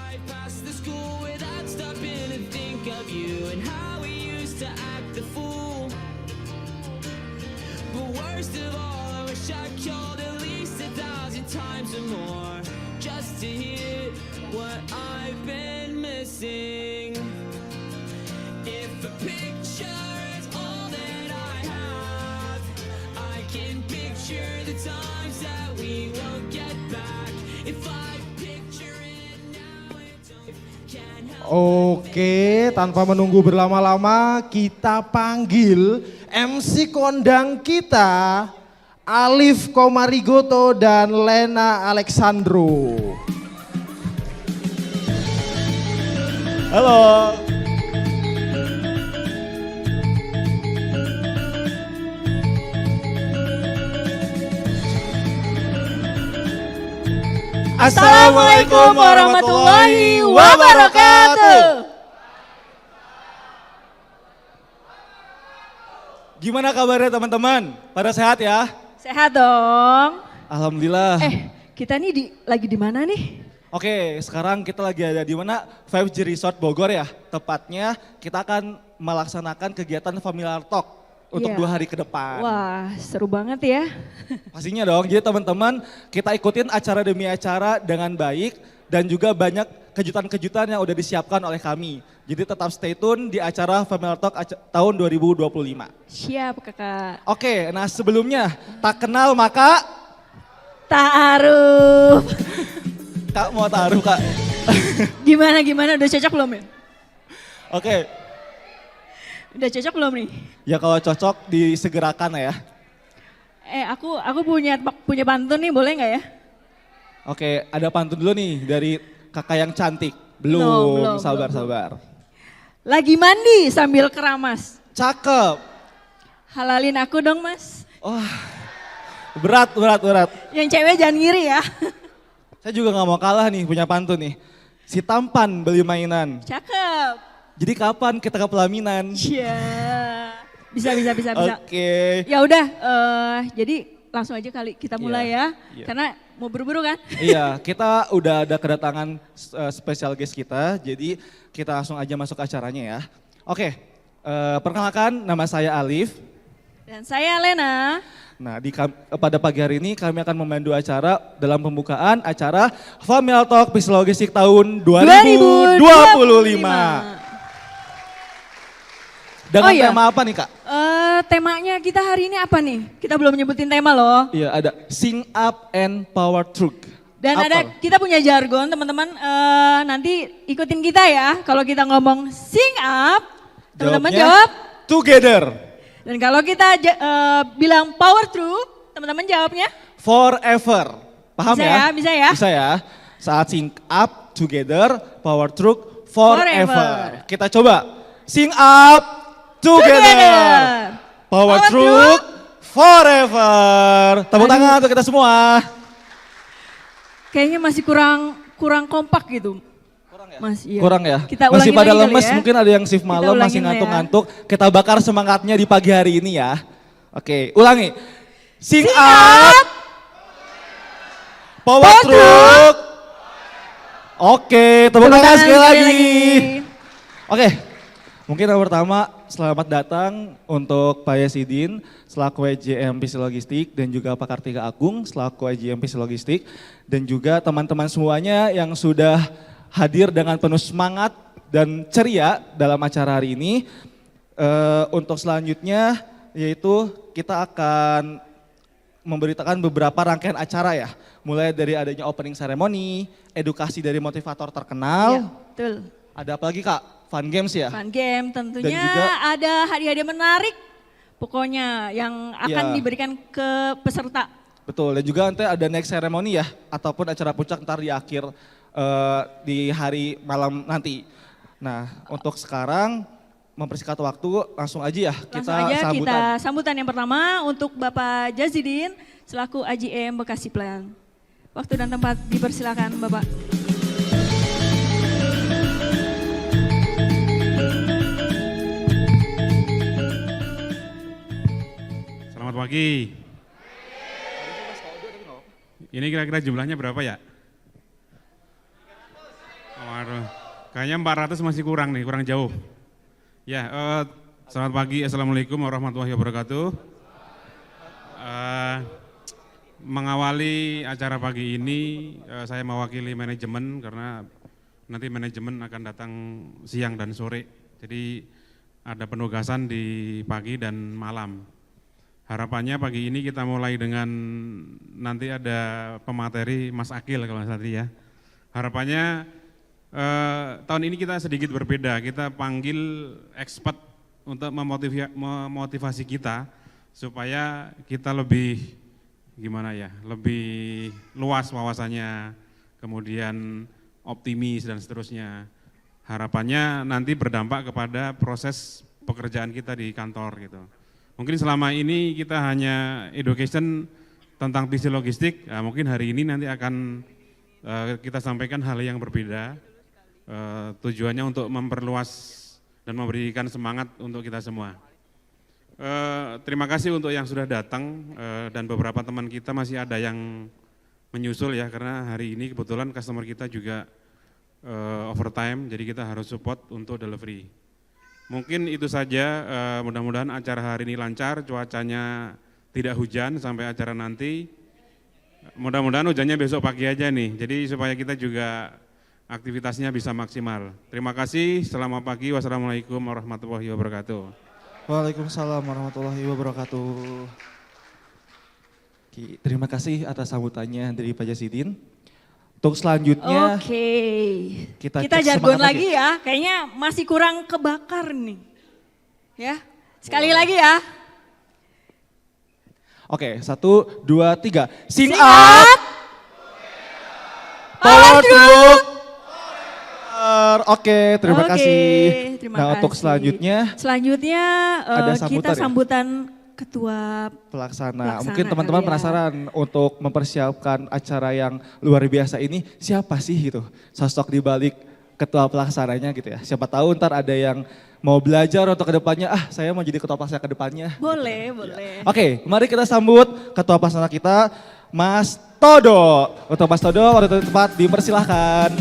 Past the school without stopping to think of you and how we used to act the fool. But worst of all, I wish I called at least 1,000 times or more just to hear what I've been missing. If a picture is all that I have, I can picture the times that we won't get back. If I picture it now, it can't help. Oke, tanpa menunggu berlama-lama kita panggil MC kondang kita, Alif Komarigoto dan Lena Alexandro. Halo. Assalamualaikum warahmatullahi wabarakatuh. Gimana kabarnya teman-teman? Pada sehat ya? Sehat dong. Alhamdulillah. Kita nih lagi di mana nih? Oke, sekarang kita lagi ada di mana? 5G Resort Bogor ya. Tepatnya kita akan melaksanakan kegiatan Familiar Talk untuk 2 hari ke depan. Wah, seru banget ya. Pastinya dong, jadi teman-teman kita ikutin acara demi acara dengan baik dan juga banyak kejutan-kejutan yang udah disiapkan oleh kami. Jadi tetap stay tune di acara Familiar Talk tahun 2025. Siap kakak. Oke, nah sebelumnya tak kenal maka Ta'aruf. Kak mau taruh Kak. Gimana udah cocok belum ya? Oke, Udah cocok belum nih? ya kalau cocok disegerakan ya. Aku punya pantun nih, boleh nggak ya? Oke, ada pantun dulu nih dari kakak yang cantik. Belum, Belum. sabar. Lagi mandi sambil keramas. Cakep. Halalin aku dong mas. Wah, berat. Yang cewek jangan ngiri ya. Saya juga gak mau kalah nih punya pantun nih. Si tampan beli mainan. Cakep. Jadi kapan kita ke pelaminan? Iya. Bisa. Oke. Ya udah, jadi langsung aja kali kita mulai ya. Iya. Karena mau buru-buru kan? Iya, kita udah ada kedatangan spesial guest kita. Jadi kita langsung aja masuk acaranya ya. Oke, perkenalkan nama saya Alif. Dan saya Lena. Nah, pada pagi hari ini kami akan memandu acara dalam pembukaan acara Familiar Talk Psikologistik tahun 2025. Dengan tema apa nih Kak? Temanya kita hari ini apa nih? Kita belum nyebutin tema loh. Iya, ada Sing Up and Power Truck. Dan kita punya jargon teman-teman, nanti ikutin kita ya. Kalau kita ngomong sing up, teman-teman jawab together. Dan kalau kita bilang power truck, teman-teman jawabnya Forever. Paham bisa ya? Bisa ya? Bisa ya. Saat sing up, together, power truck, forever. Kita coba. Sing up, together. Power truck, forever. Tepuk tangan untuk kita semua. Kayaknya masih kurang kompak gitu. Kurang ya? Mas, iya. Kurang ya? Kita masih ulangin pada lagi kali lemes, ya. mungkin ada yang shift malam masih ulangin lah ya. ngantuk-ngantuk. Kita bakar semangatnya di pagi hari ini ya. Oke, ulangi. Sing up, power truck. Oke, tepuk tangan sekali lagi. Oke, mungkin yang pertama selamat datang untuk Pak Yasidin selaku EJM Psikologistik dan juga Pak Kartika Agung selaku EJM Psikologistik dan juga teman-teman semuanya yang sudah hadir dengan penuh semangat dan ceria dalam acara hari ini. Untuk selanjutnya yaitu kita akan memberitakan beberapa rangkaian acara ya. Mulai dari adanya opening ceremony, edukasi dari motivator terkenal. Iya, betul. Ada apa lagi Kak? Fun games ya? Fun game tentunya Dan juga ada hadiah-hadiah menarik pokoknya yang akan diberikan ke peserta. Betul, dan juga nanti ada next ceremony ya, ataupun acara puncak ntar di akhir di hari malam nanti. Nah untuk sekarang mempersingkat waktu langsung aja ya Kita sambutan yang pertama untuk Bapak Jazidin selaku AJM Bekasi Plan. Waktu dan tempat dipersilakan Bapak. Selamat pagi. Ini kira-kira jumlahnya berapa ya? Oh, Kayaknya 400 masih kurang nih, kurang jauh. Ya, selamat pagi, Assalamualaikum warahmatullahi wabarakatuh. Mengawali acara pagi ini, saya mewakili manajemen karena nanti manajemen akan datang siang dan sore. Jadi ada penugasan di pagi dan malam. Harapannya pagi ini kita mulai dengan nanti ada pemateri Mas Akil kalau nggak salah tadi ya. Harapannya tahun ini kita sedikit berbeda, kita panggil expert untuk memotivasi kita supaya kita lebih gimana ya, lebih luas wawasannya, kemudian optimis dan seterusnya. Harapannya nanti berdampak kepada proses pekerjaan kita di kantor gitu. Mungkin selama ini kita hanya education tentang visi logistik, nah mungkin hari ini nanti akan kita sampaikan hal yang berbeda. Tujuannya untuk memperluas dan memberikan semangat untuk kita semua. Terima kasih untuk yang sudah datang dan beberapa teman kita masih ada yang menyusul ya, karena hari ini kebetulan customer kita juga overtime, jadi kita harus support untuk delivery. Mungkin itu saja, mudah-mudahan acara hari ini lancar, cuacanya tidak hujan sampai acara nanti. Mudah-mudahan hujannya besok pagi aja nih, jadi supaya kita juga aktivitasnya bisa maksimal. Terima kasih, selamat pagi, wassalamualaikum warahmatullahi wabarakatuh. Waalaikumsalam warahmatullahi wabarakatuh. Terima kasih atas sambutannya dari Pak Jasidin. Untuk selanjutnya kita jargon lagi ya, kayaknya masih kurang kebakar nih. Ya, sekali lagi ya. Oke, 1, 2, 3. Sing Sing up! up! Power truk! Oke, terima kasih. Terima Nah, kasih. untuk selanjutnya ada sambutan kita ya? sambutan ketua pelaksana. Pelaksana Mungkin teman-teman kali ya. penasaran untuk mempersiapkan acara yang luar biasa ini siapa sih gitu sosok di balik ketua pelaksananya gitu ya. Siapa tahu ntar ada yang mau belajar untuk kedepannya, saya mau jadi ketua pelaksana kedepannya. boleh, boleh. Oke, mari kita sambut ketua pelaksana kita, Mas Todo. Untuk Mas Todo, waktu tempat dipersilahkan.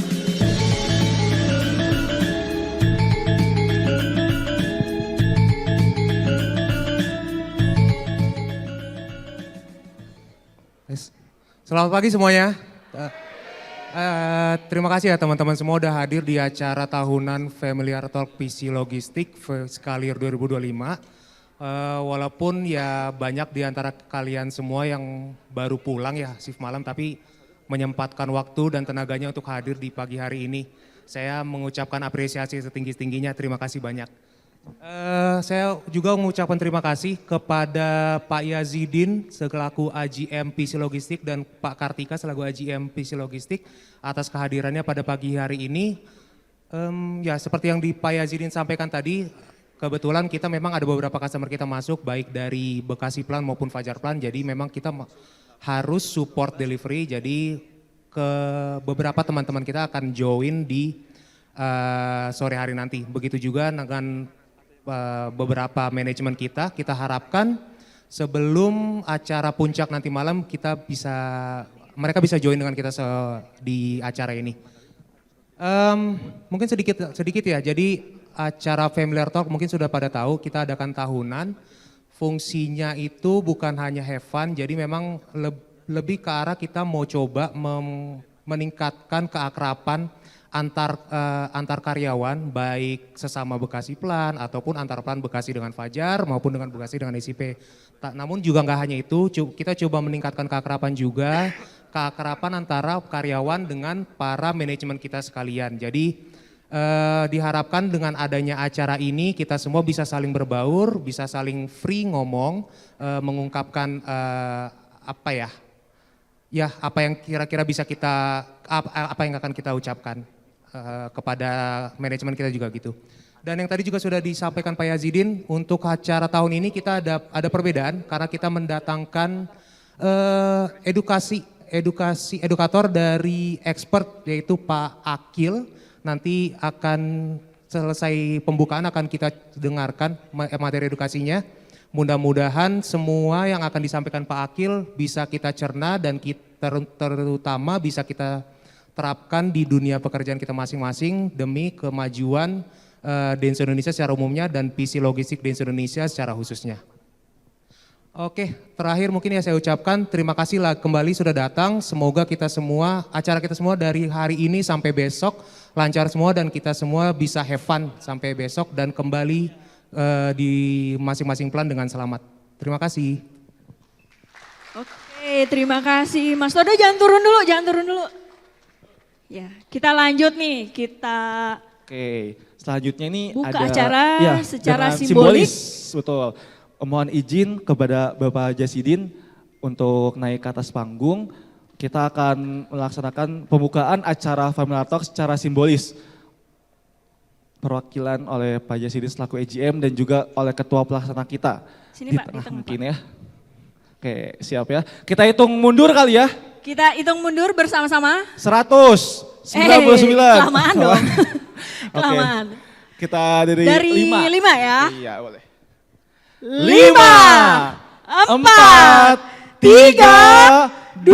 Selamat pagi semuanya. Terima kasih ya teman-teman semua udah hadir di acara tahunan Familiar Talk PC Logistik Skalir 2025. Walaupun ya banyak di antara kalian semua yang baru pulang ya shift malam, tapi menyempatkan waktu dan tenaganya untuk hadir di pagi hari ini. Saya mengucapkan apresiasi setinggi-tingginya, terima kasih banyak. Saya juga mengucapkan terima kasih kepada Pak Yazidin selaku AGM PC Logistik dan Pak Kartika selaku AGM PC Logistik atas kehadirannya pada pagi hari ini. Ya seperti yang Pak Yazidin sampaikan tadi, kebetulan kita memang ada beberapa customer kita masuk baik dari Bekasi Plan maupun Fajar Plan, jadi memang kita harus support delivery, jadi ke beberapa teman-teman kita akan join di sore hari nanti. Begitu juga dengan beberapa manajemen kita harapkan sebelum acara puncak nanti malam mereka bisa join dengan kita di acara ini. Mungkin sedikit ya, jadi acara Familiar Talk mungkin sudah pada tahu kita adakan tahunan, fungsinya itu bukan hanya have fun, jadi memang lebih ke arah kita mau coba meningkatkan keakraban antar karyawan baik sesama Bekasi Plan ataupun antar Plan Bekasi dengan Fajar maupun dengan Bekasi dengan SIP. Namun juga nggak hanya itu, kita coba meningkatkan keakraban juga, keakraban antara karyawan dengan para manajemen kita sekalian. Jadi diharapkan dengan adanya acara ini kita semua bisa saling berbaur, bisa saling free ngomong, mengungkapkan apa yang kira-kira bisa apa yang akan kita ucapkan kepada manajemen kita juga gitu. Dan yang tadi juga sudah disampaikan Pak Yazidin, untuk acara tahun ini kita ada perbedaan karena kita mendatangkan edukator dari expert yaitu Pak Akil. Nanti akan selesai pembukaan akan kita dengarkan materi edukasinya. Mudah-mudahan semua yang akan disampaikan Pak Akil bisa kita cerna dan terutama bisa kita terapkan di dunia pekerjaan kita masing-masing demi kemajuan Dance Indonesia secara umumnya dan PC Logistik Dance Indonesia secara khususnya. Oke, terakhir mungkin ya saya ucapkan terima kasih lah kembali sudah datang. Semoga kita semua, acara kita semua dari hari ini sampai besok lancar semua dan kita semua bisa have fun sampai besok dan kembali di masing-masing plan dengan selamat. Terima kasih. Oke, terima kasih. Mas Todo jangan turun dulu. Ya, kita lanjut nih, Oke, selanjutnya ini buka ada acara secara dengan simbolis. Betul. Mohon izin kepada Bapak Jasidin untuk naik ke atas panggung. Kita akan melaksanakan pembukaan acara Family Talk secara simbolis. Perwakilan oleh Pak Jasidin selaku EGM dan juga oleh Ketua Pelaksana kita. Sini Pak, di tengah mungkin ya. Oke, siap ya. Kita hitung mundur kali ya. Kita hitung mundur bersama-sama. 199. Kelamaan dong. Oke. Kelamaan. Kita dari 5 ya. Iya, boleh. 5, 4, 3, 2,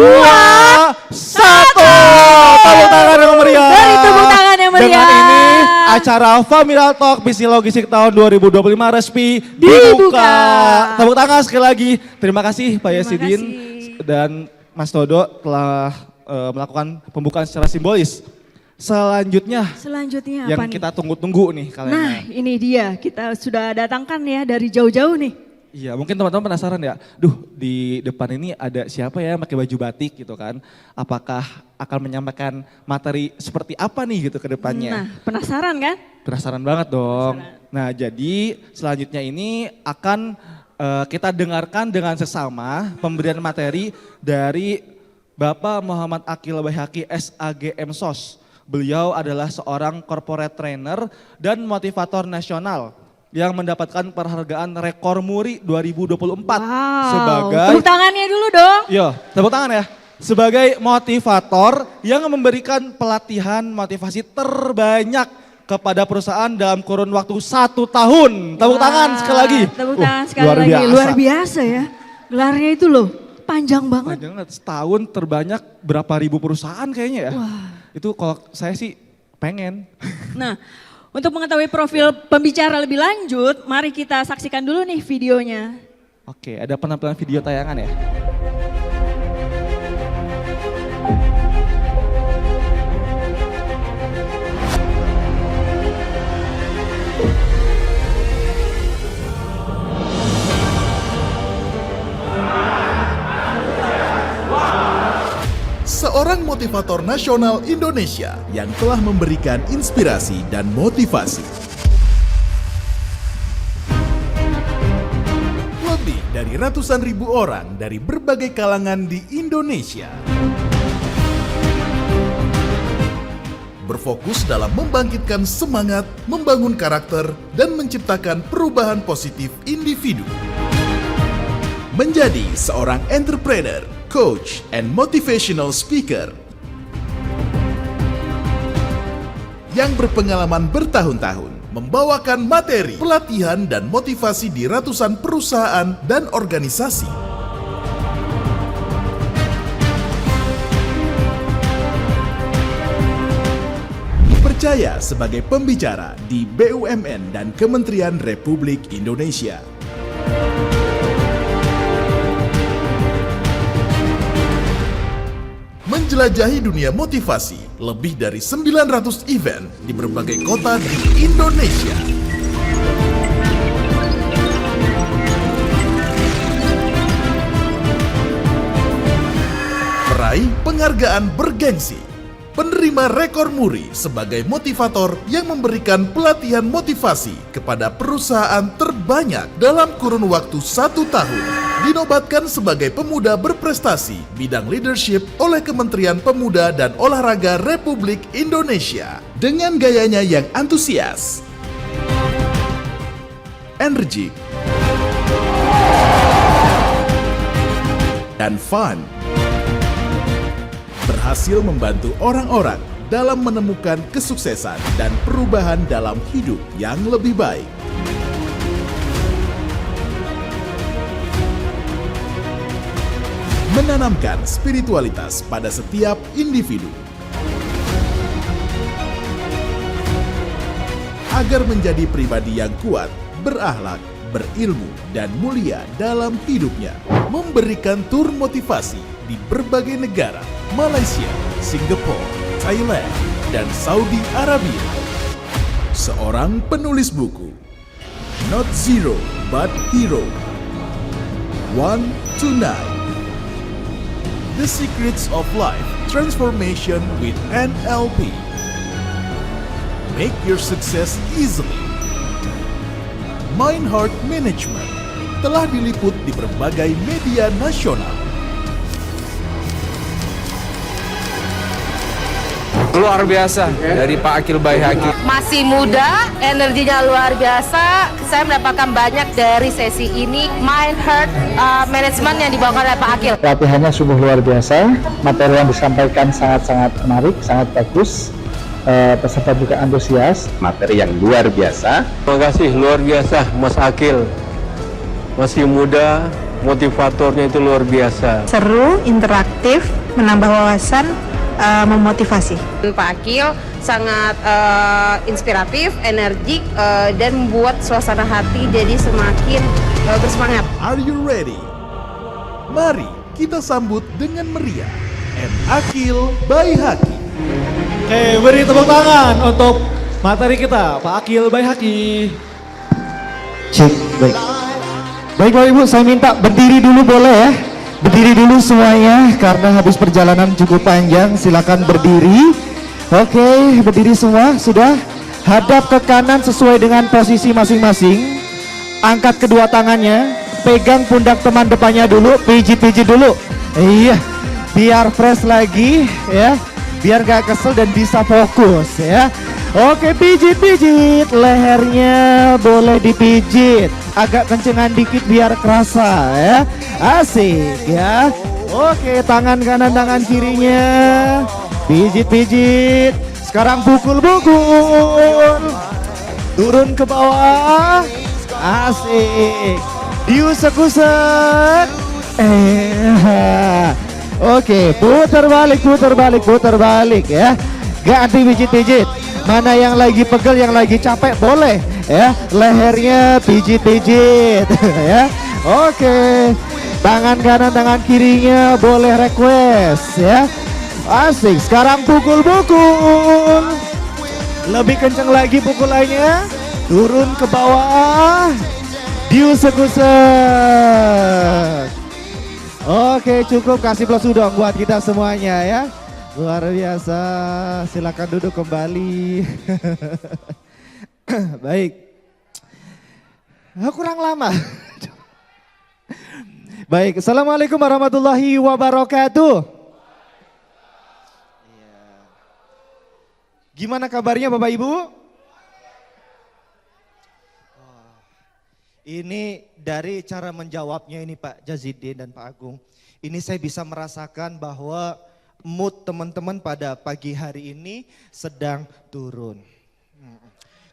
1. Tepuk tangan yang meriah. Dari tepuk tangan yang meriah. Dengan ini acara Family Talk PC Logistik tahun 2025 resmi dibuka. Tepuk tangan sekali lagi. Terima kasih Pak Yasidin dan Mas Todo telah melakukan pembukaan secara simbolis. Selanjutnya yang apa nih? kita tunggu-tunggu nih kalian. Nah ini dia, kita sudah datangkan ya dari jauh-jauh nih. Iya mungkin teman-teman penasaran ya, di depan ini ada siapa ya pakai baju batik gitu kan. Apakah akan menyampaikan materi seperti apa nih gitu ke depannya. Nah penasaran kan? Penasaran banget dong. Nah jadi selanjutnya ini akan kita dengarkan dengan sesama pemberian materi dari Bapak Muhammad Akil Baihaqi SAGM SOS. Beliau adalah seorang corporate trainer dan motivator nasional yang mendapatkan penghargaan Rekor Muri 2024 sebagai tepuk tangannya dulu dong. Yo, tepuk tangan ya. Sebagai motivator yang memberikan pelatihan motivasi terbanyak kepada perusahaan dalam kurun waktu 1 tahun. Tepuk tangan sekali lagi. Tepuk tangan sekali lagi. Luar biasa ya. Gelarnya itu loh panjang banget. Panjang banget. Setahun terbanyak berapa ribu perusahaan kayaknya ya. Wah. Itu kalau saya sih pengen. Nah, untuk mengetahui profil pembicara lebih lanjut, mari kita saksikan dulu nih videonya. Oke, ada penampilan video tayangan ya. Seorang motivator nasional Indonesia yang telah memberikan inspirasi dan motivasi. Lebih dari ratusan ribu orang dari berbagai kalangan di Indonesia. Berfokus dalam membangkitkan semangat, membangun karakter, dan menciptakan perubahan positif individu. Menjadi seorang entrepreneur, coach, and motivational speaker yang berpengalaman bertahun-tahun membawakan materi, pelatihan, dan motivasi di ratusan perusahaan dan organisasi. Dipercaya sebagai pembicara di BUMN dan Kementerian Republik Indonesia. Menjelajahi dunia motivasi, lebih dari 900 event di berbagai kota di Indonesia. Peraih penghargaan bergengsi, penerima Rekor Muri sebagai motivator yang memberikan pelatihan motivasi kepada perusahaan terbanyak dalam kurun waktu 1 tahun. Dinobatkan sebagai pemuda berprestasi bidang leadership oleh Kementerian Pemuda dan Olahraga Republik Indonesia. Dengan gayanya yang antusias, energik, dan fun, berhasil membantu orang-orang dalam menemukan kesuksesan dan perubahan dalam hidup yang lebih baik. Menanamkan spiritualitas pada setiap individu. agar menjadi pribadi yang kuat, berakhlak, berilmu, dan mulia dalam hidupnya. Memberikan tur motivasi di berbagai negara, Malaysia, Singapura, Thailand, dan Saudi Arabia. Seorang penulis buku, Not Zero but Hero, One Tonight, The Secrets of Life Transformation with NLP. Make your success easily. Mind Heart Management telah diliput di berbagai media nasional. Luar biasa dari Pak Akil Baihaqi. Masih muda, energinya luar biasa. Saya mendapatkan banyak dari sesi ini. Mind Heart Management yang dibawakan oleh Pak Akil. Latihannya sungguh luar biasa. Materi yang disampaikan sangat-sangat menarik, sangat bagus. Peserta juga antusias. Materi yang luar biasa. Terima kasih, luar biasa Mas Akil. Masih muda, motivatornya itu luar biasa. Seru, interaktif, menambah wawasan, memotivasi. Pak Akil sangat inspiratif, energik, dan membuat suasana hati jadi semakin bersemangat. Are you ready? Mari kita sambut dengan meriah M. Akil Baihaqi. Oke, beri tepuk tangan untuk materi kita, Pak Akil Baihaqi. Cek, baik. Baik Bapak Ibu, saya minta berdiri dulu boleh ya? Berdiri dulu semuanya karena habis perjalanan cukup panjang, silakan berdiri. Oke, berdiri semua, sudah. Hadap ke kanan sesuai dengan posisi masing-masing. Angkat kedua tangannya, pegang pundak teman depannya dulu, pijit-pijit dulu. Iya, biar fresh lagi ya. Biar gak kesel dan bisa fokus ya. Oke, pijit-pijit, lehernya boleh dipijit. Agak kencengan dikit biar kerasa ya. Asik ya. Oke, tangan kanan, tangan kirinya. Pijit-pijit. Sekarang pukul-pukul. Turun ke bawah. Asik. Diusek-usek. Oke, putar balik ya. Ganti pijit-pijit. Mana yang lagi pegel, yang lagi capek boleh ya. Lehernya pijit-pijit ya. Oke. Tangan kanan, tangan kirinya boleh request ya. Asik. Sekarang pukul-pukul. Lebih kencang lagi pukulannya. Turun ke bawah. Diusek-usek. Oke, cukup, kasih plus dong buat kita semuanya ya. Luar biasa, silakan duduk kembali. Baik. Kurang lama. Baik, Assalamualaikum warahmatullahi wabarakatuh. Gimana kabarnya Bapak Ibu? Ini dari cara menjawabnya ini Pak Jazidin dan Pak Agung. Ini saya bisa merasakan bahwa mood teman-teman pada pagi hari ini sedang turun.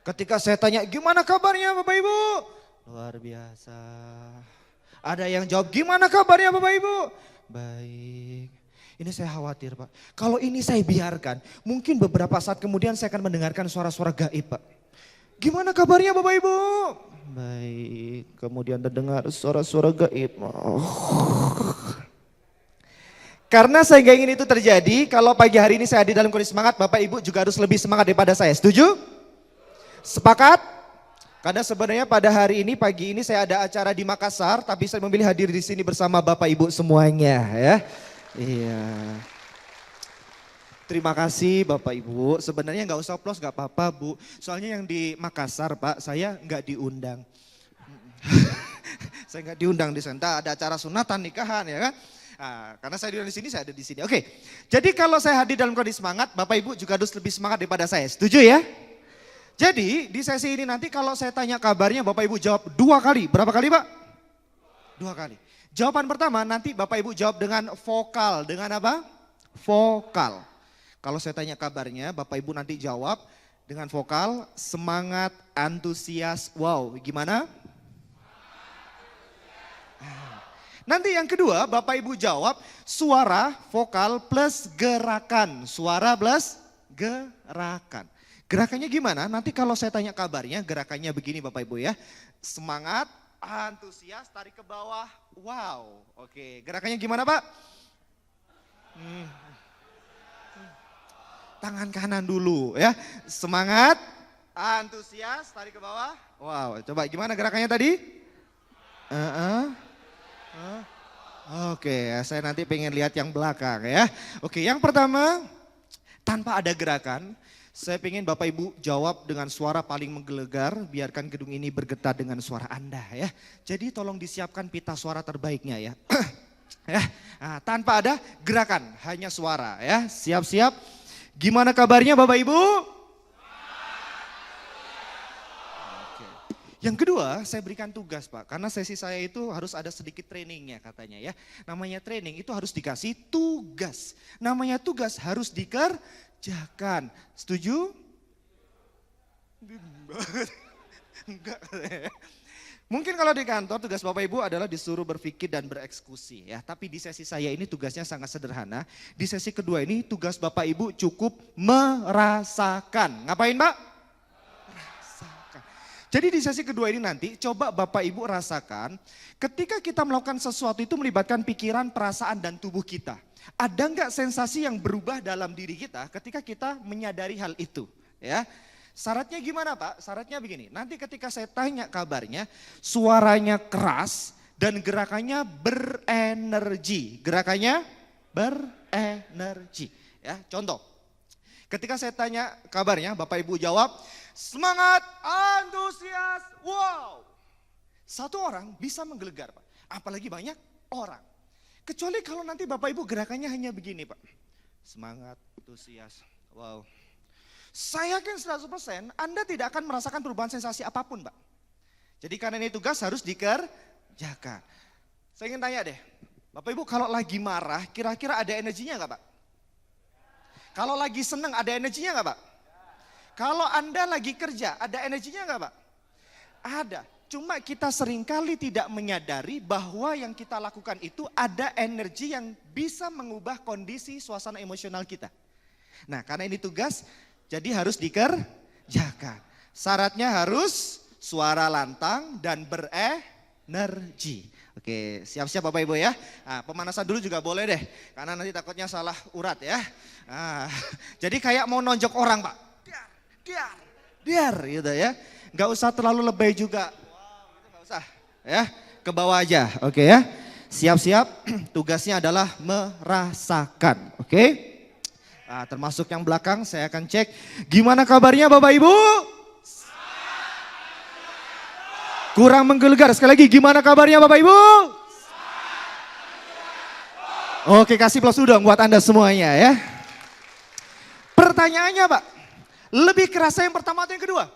Ketika saya tanya gimana kabarnya Bapak Ibu? Luar biasa. Ada yang jawab gimana kabarnya Bapak Ibu? Baik. Ini saya khawatir Pak. Kalau ini saya biarkan, mungkin beberapa saat kemudian saya akan mendengarkan suara-suara gaib Pak. Gimana kabarnya Bapak Ibu? Baik. Kemudian terdengar suara-suara gaib. Karena saya nggak ingin itu terjadi, kalau pagi hari ini saya di dalam kondisi semangat, Bapak Ibu juga harus lebih semangat daripada saya. Setuju? Sepakat? Karena sebenarnya pada hari ini, pagi ini saya ada acara di Makassar, tapi saya memilih hadir di sini bersama Bapak Ibu semuanya ya. Iya. Terima kasih Bapak Ibu, sebenarnya nggak usah plus nggak apa-apa Bu. Soalnya yang di Makassar Pak, saya nggak diundang. Saya nggak diundang di sana, ada acara sunatan, nikahan ya kan. Nah, karena saya di sini, saya ada di sini. Oke, jadi kalau saya hadir dalam kondisi semangat, Bapak Ibu juga harus lebih semangat daripada saya. Setuju ya? Jadi di sesi ini nanti kalau saya tanya kabarnya, Bapak Ibu jawab 2 kali. Berapa kali Pak? 2 kali. Jawaban pertama nanti Bapak Ibu jawab dengan vokal. Dengan apa? Vokal. Kalau saya tanya kabarnya, Bapak Ibu nanti jawab dengan vokal, semangat, antusias, wow. Gimana? Nanti yang kedua Bapak Ibu jawab suara, vokal plus gerakan. Suara plus gerakan. Gerakannya gimana? Nanti kalau saya tanya kabarnya, gerakannya begini Bapak Ibu ya. Semangat, antusias, tarik ke bawah. Wow, oke. Gerakannya gimana Pak? Tangan kanan dulu ya. Semangat, antusias, tarik ke bawah. Wow, coba gimana gerakannya tadi? Oke, saya nanti pengen lihat yang belakang ya. Oke, yang pertama, tanpa ada gerakan, saya pengen Bapak Ibu jawab dengan suara paling menggelegar, biarkan gedung ini bergetar dengan suara Anda ya. Jadi tolong disiapkan pita suara terbaiknya ya. Ya, nah, tanpa ada gerakan, hanya suara ya. Siap-siap. Gimana kabarnya Bapak Ibu? Yang kedua, saya berikan tugas Pak, karena sesi saya itu harus ada sedikit trainingnya katanya ya. Namanya training itu harus dikasih tugas. Namanya tugas harus dikerjakan. Setuju? Enggak. Mungkin kalau di kantor tugas Bapak Ibu adalah disuruh berpikir dan bereksekusi ya. Tapi di sesi saya ini tugasnya sangat sederhana. Di sesi kedua ini tugas Bapak Ibu cukup merasakan. Ngapain Pak? Jadi di sesi kedua ini nanti coba Bapak Ibu rasakan ketika kita melakukan sesuatu itu melibatkan pikiran, perasaan dan tubuh kita. Ada enggak sensasi yang berubah dalam diri kita ketika kita menyadari hal itu ya. Syaratnya gimana Pak? Syaratnya begini, nanti ketika saya tanya kabarnya suaranya keras dan gerakannya berenergi. Gerakannya berenergi ya. Contoh, ketika saya tanya kabarnya Bapak Ibu jawab, semangat, antusias, wow. Satu orang bisa menggelegar Pak, apalagi banyak orang. Kecuali kalau nanti Bapak Ibu gerakannya hanya begini Pak. Semangat, antusias, wow. Saya yakin 100% Anda tidak akan merasakan perubahan sensasi apapun Pak. Jadi karena ini tugas harus dikerjakan. Saya ingin tanya deh, Bapak Ibu kalau lagi marah kira-kira ada energinya nggak Pak? Kalau lagi seneng ada energinya nggak Pak? Kalau Anda lagi kerja, ada energinya nggak Pak? Ada. Cuma kita seringkali tidak menyadari bahwa yang kita lakukan itu ada energi yang bisa mengubah kondisi suasana emosional kita. Nah karena ini tugas, jadi harus dikerjakan. Syaratnya harus suara lantang dan berenergi. Oke, siap-siap Bapak Ibu ya. Nah, pemanasan dulu juga boleh deh, karena nanti takutnya salah urat ya. Nah, jadi kayak mau nonjok orang Pak. Diar gitu ya. Gak usah terlalu lebay juga. Wow, gitu gak usah ya. Ke bawah aja, oke ya. Siap-siap, tugasnya adalah merasakan, oke. Nah, termasuk yang belakang saya akan cek. Gimana kabarnya Bapak Ibu? Kurang menggelegar, sekali lagi gimana kabarnya Bapak Ibu? Oke, kasih plus dong buat Anda semuanya ya. Pertanyaannya Pak, lebih kerasa yang pertama atau yang kedua?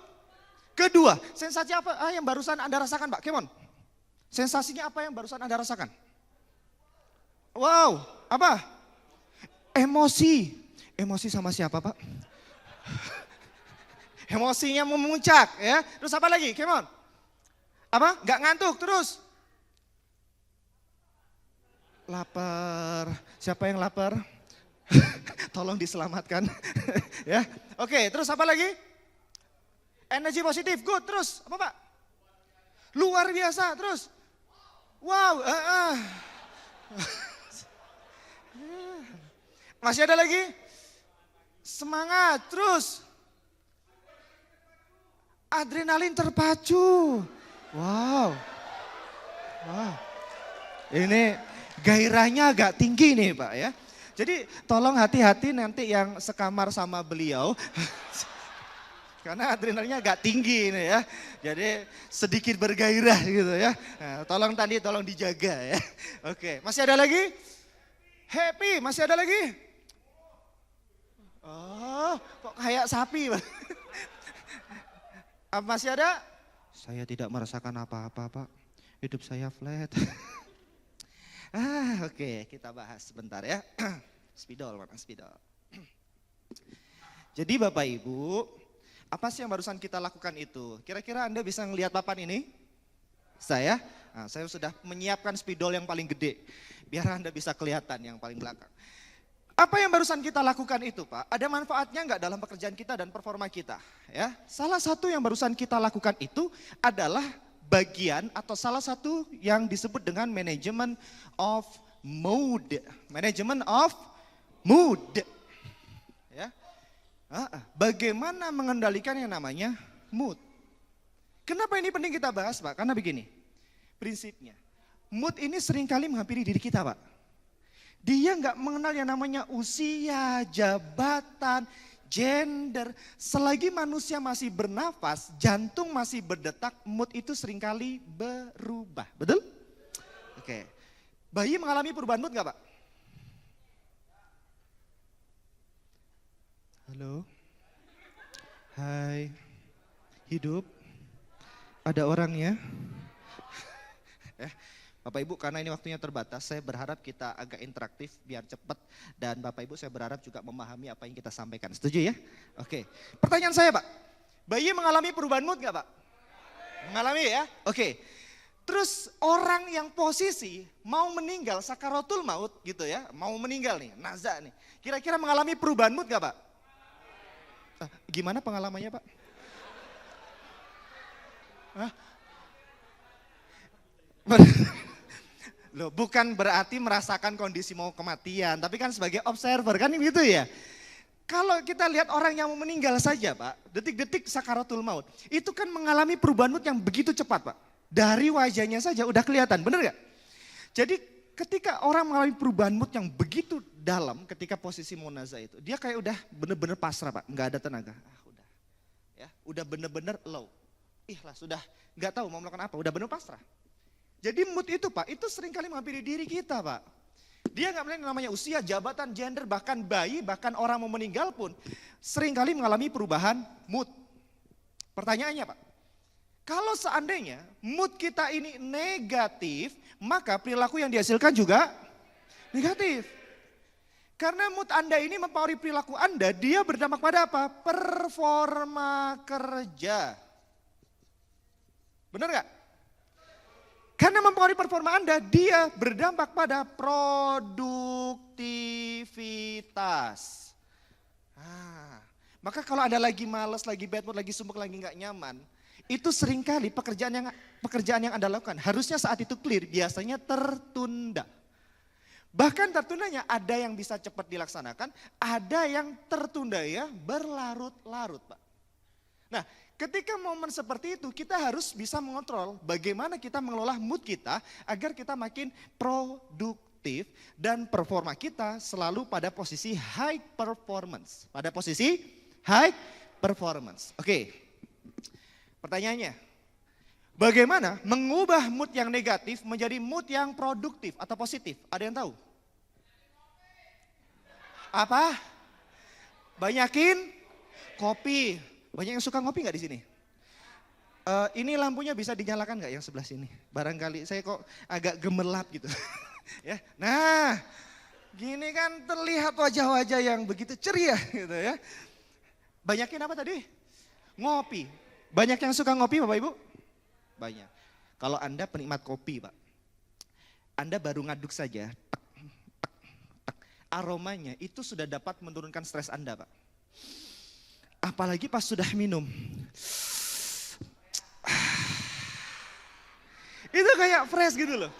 Kedua, sensasi apa yang barusan Anda rasakan Pak? Come on. Sensasinya apa yang barusan Anda rasakan? Wow, apa? Emosi. Emosi sama siapa Pak? Emosinya memuncak ya. Terus apa lagi? Come on. Apa? Gak ngantuk terus? Lapar. Siapa yang lapar? Tolong diselamatkan. Ya. Oke, terus apa lagi? Energi positif, good. Terus apa Pak? Luar biasa, terus? Wow. Masih ada lagi? Semangat, terus? Adrenalin terpacu. Wow. Wow. Ini gairahnya agak tinggi nih Pak ya. Jadi tolong hati-hati nanti yang sekamar sama beliau. Karena adrenalinnya agak tinggi nih ya. Jadi sedikit bergairah gitu ya. Nah, tolong dijaga ya. Oke, masih ada lagi? Happy, masih ada lagi? Oh, kok kayak sapi. Masih ada? Saya tidak merasakan apa-apa Pak. Hidup saya flat. Oke, kita bahas sebentar ya. Spidol, mana spidol. Jadi Bapak Ibu, apa sih yang barusan kita lakukan itu? Kira-kira Anda bisa ngelihat papan ini? Saya? Nah, saya sudah menyiapkan spidol yang paling gede. Biar Anda bisa kelihatan yang paling belakang. Apa yang barusan kita lakukan itu Pak, ada manfaatnya nggak dalam pekerjaan kita dan performa kita? Ya, salah satu yang barusan kita lakukan itu adalah bagian atau salah satu yang disebut dengan management of mood. Management of mood. Ya. Bagaimana mengendalikan yang namanya mood? Kenapa ini penting kita bahas Pak? Karena begini, prinsipnya. Mood ini seringkali menghampiri diri kita Pak. Dia nggak mengenal yang namanya usia, jabatan, gender. Selagi manusia masih bernafas, jantung masih berdetak, mood itu seringkali berubah. Betul? Oke. Bayi mengalami perubahan mood nggak Pak? Halo? Hai, hidup? Ada orangnya? Bapak Ibu, karena ini waktunya terbatas, saya berharap kita agak interaktif biar cepat. Dan Bapak Ibu saya berharap juga memahami apa yang kita sampaikan. Setuju ya? Oke. Pertanyaan saya Pak, bayi mengalami perubahan mood gak Pak? Mengalami ya? Oke. Terus orang yang posisi mau meninggal, sakaratul maut gitu ya, mau meninggal nih, nazak nih. Kira-kira mengalami perubahan mood gak Pak? Gimana pengalamannya Pak? Hah? Loh, bukan berarti merasakan kondisi mau kematian, tapi kan sebagai observer kan gitu ya. Kalau kita lihat orang yang mau meninggal saja Pak, detik-detik sakaratul maut, itu kan mengalami perubahan mood yang begitu cepat Pak. Dari wajahnya saja udah kelihatan, bener gak? Jadi ketika orang mengalami perubahan mood yang begitu dalam ketika posisi munazah itu, dia kayak udah bener-bener pasrah Pak, nggak ada tenaga. Udah, ya, udah bener-bener low. Ikhlas, sudah nggak tahu mau melakukan apa, udah bener pasrah. Jadi mood itu Pak, itu seringkali menghampiri diri kita Pak. Dia nggak melihat namanya usia, jabatan, gender, bahkan bayi, bahkan orang mau meninggal pun seringkali mengalami perubahan mood. Pertanyaannya Pak, kalau seandainya mood kita ini negatif, maka perilaku yang dihasilkan juga negatif. Karena mood Anda ini mempengaruhi perilaku Anda, dia berdampak pada apa? Performa kerja. Benar nggak? Karena mempengaruhi performa Anda, dia berdampak pada produktivitas. Maka kalau Anda lagi malas, lagi bad mood, lagi sumpek, lagi nggak nyaman, itu seringkali pekerjaan yang Anda lakukan harusnya saat itu clear, biasanya tertunda. Bahkan tertundanya ada yang bisa cepat dilaksanakan, ada yang tertunda ya berlarut-larut Pak. Nah, ketika momen seperti itu kita harus bisa mengontrol bagaimana kita mengelola mood kita agar kita makin produktif dan performa kita selalu pada posisi high performance. Pada posisi high performance. Oke, pertanyaannya, bagaimana mengubah mood yang negatif menjadi mood yang produktif atau positif? Ada yang tahu? Apa? Banyakin kopi. Banyak yang suka ngopi nggak di sini? Ini lampunya bisa dinyalakan nggak yang sebelah sini? Barangkali saya kok agak gemerlap gitu. Ya, nah, gini kan terlihat wajah-wajah yang begitu ceria gitu ya. Banyakin apa tadi? Ngopi. Banyak yang suka ngopi Bapak Ibu? Banyak. Kalau Anda penikmat kopi Pak, Anda baru ngaduk saja, aromanya itu sudah dapat menurunkan stres Anda Pak. Apalagi pas sudah minum. Itu kayak fresh gitu loh.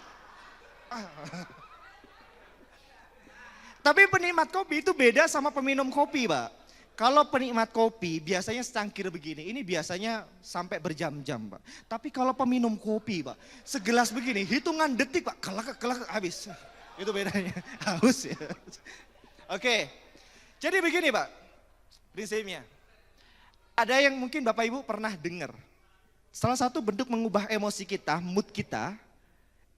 Tapi penikmat kopi itu beda sama peminum kopi Pak. Kalau penikmat kopi biasanya secangkir begini, ini biasanya sampai berjam-jam Pak. Tapi kalau peminum kopi Pak, segelas begini, hitungan detik Pak, kelak habis. Itu bedanya, haus ya. Oke, jadi begini Pak, prinsipnya. Ada yang mungkin Bapak Ibu pernah dengar. Salah satu bentuk mengubah emosi kita, mood kita,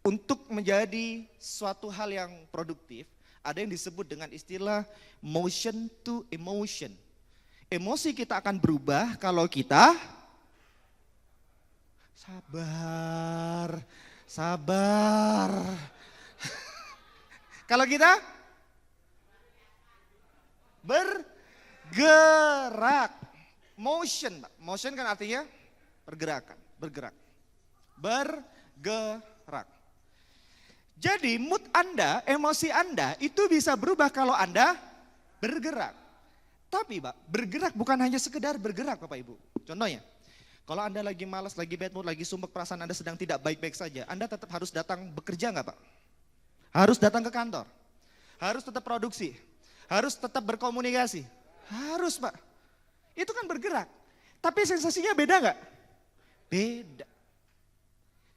untuk menjadi suatu hal yang produktif, ada yang disebut dengan istilah motion to emotion. Emosi kita akan berubah kalau kita sabar. Kalau kita bergerak. Motion kan artinya bergerak. Jadi mood Anda, emosi Anda itu bisa berubah kalau Anda bergerak. Tapi Pak, bergerak bukan hanya sekedar bergerak Bapak Ibu. Contohnya, kalau Anda lagi malas, lagi bad mood, lagi sumpek, perasaan Anda sedang tidak baik-baik saja, Anda tetap harus datang bekerja nggak Pak? Harus datang ke kantor, harus tetap produksi, harus tetap berkomunikasi, harus Pak. Itu kan bergerak, tapi sensasinya beda nggak? Beda.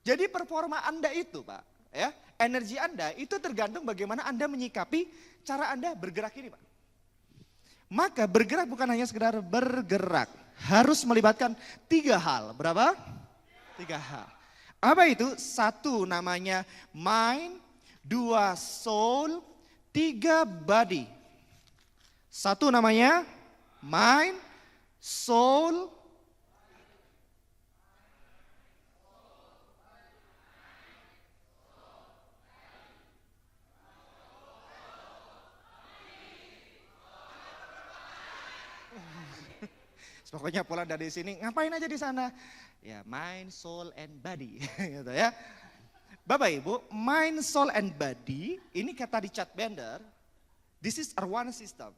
Jadi performa Anda itu Pak, ya, energi Anda itu tergantung bagaimana Anda menyikapi cara Anda bergerak ini Pak. Maka bergerak bukan hanya sekedar bergerak, harus melibatkan 3 hal. Berapa? 3 hal. Apa itu? 1 namanya mind, 2 soul, 3 body. 1 namanya mind, soul, pokoknya pulang dari sini, ngapain aja di sana? Ya, mind, soul, and body. Gitu ya. Bapak Ibu, mind, soul, and body, ini kata Richard Bandler, this is a one system.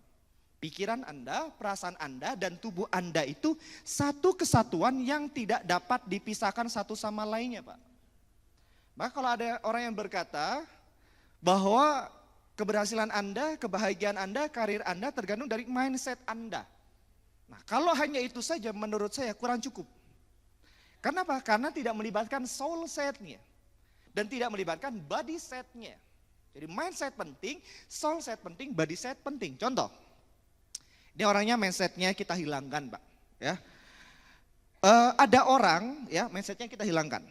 Pikiran Anda, perasaan Anda, dan tubuh Anda itu satu kesatuan yang tidak dapat dipisahkan satu sama lainnya Pak. Maka kalau ada orang yang berkata bahwa keberhasilan Anda, kebahagiaan Anda, karir Anda tergantung dari mindset Anda. Nah, kalau hanya itu saja menurut saya kurang cukup. Kenapa? Karena tidak melibatkan soul setnya dan tidak melibatkan body setnya. Jadi mindset penting, soul set penting, body set penting. Contoh, ini orangnya mindsetnya kita hilangkan Pak. Ya, ada orang ya mindsetnya kita hilangkan.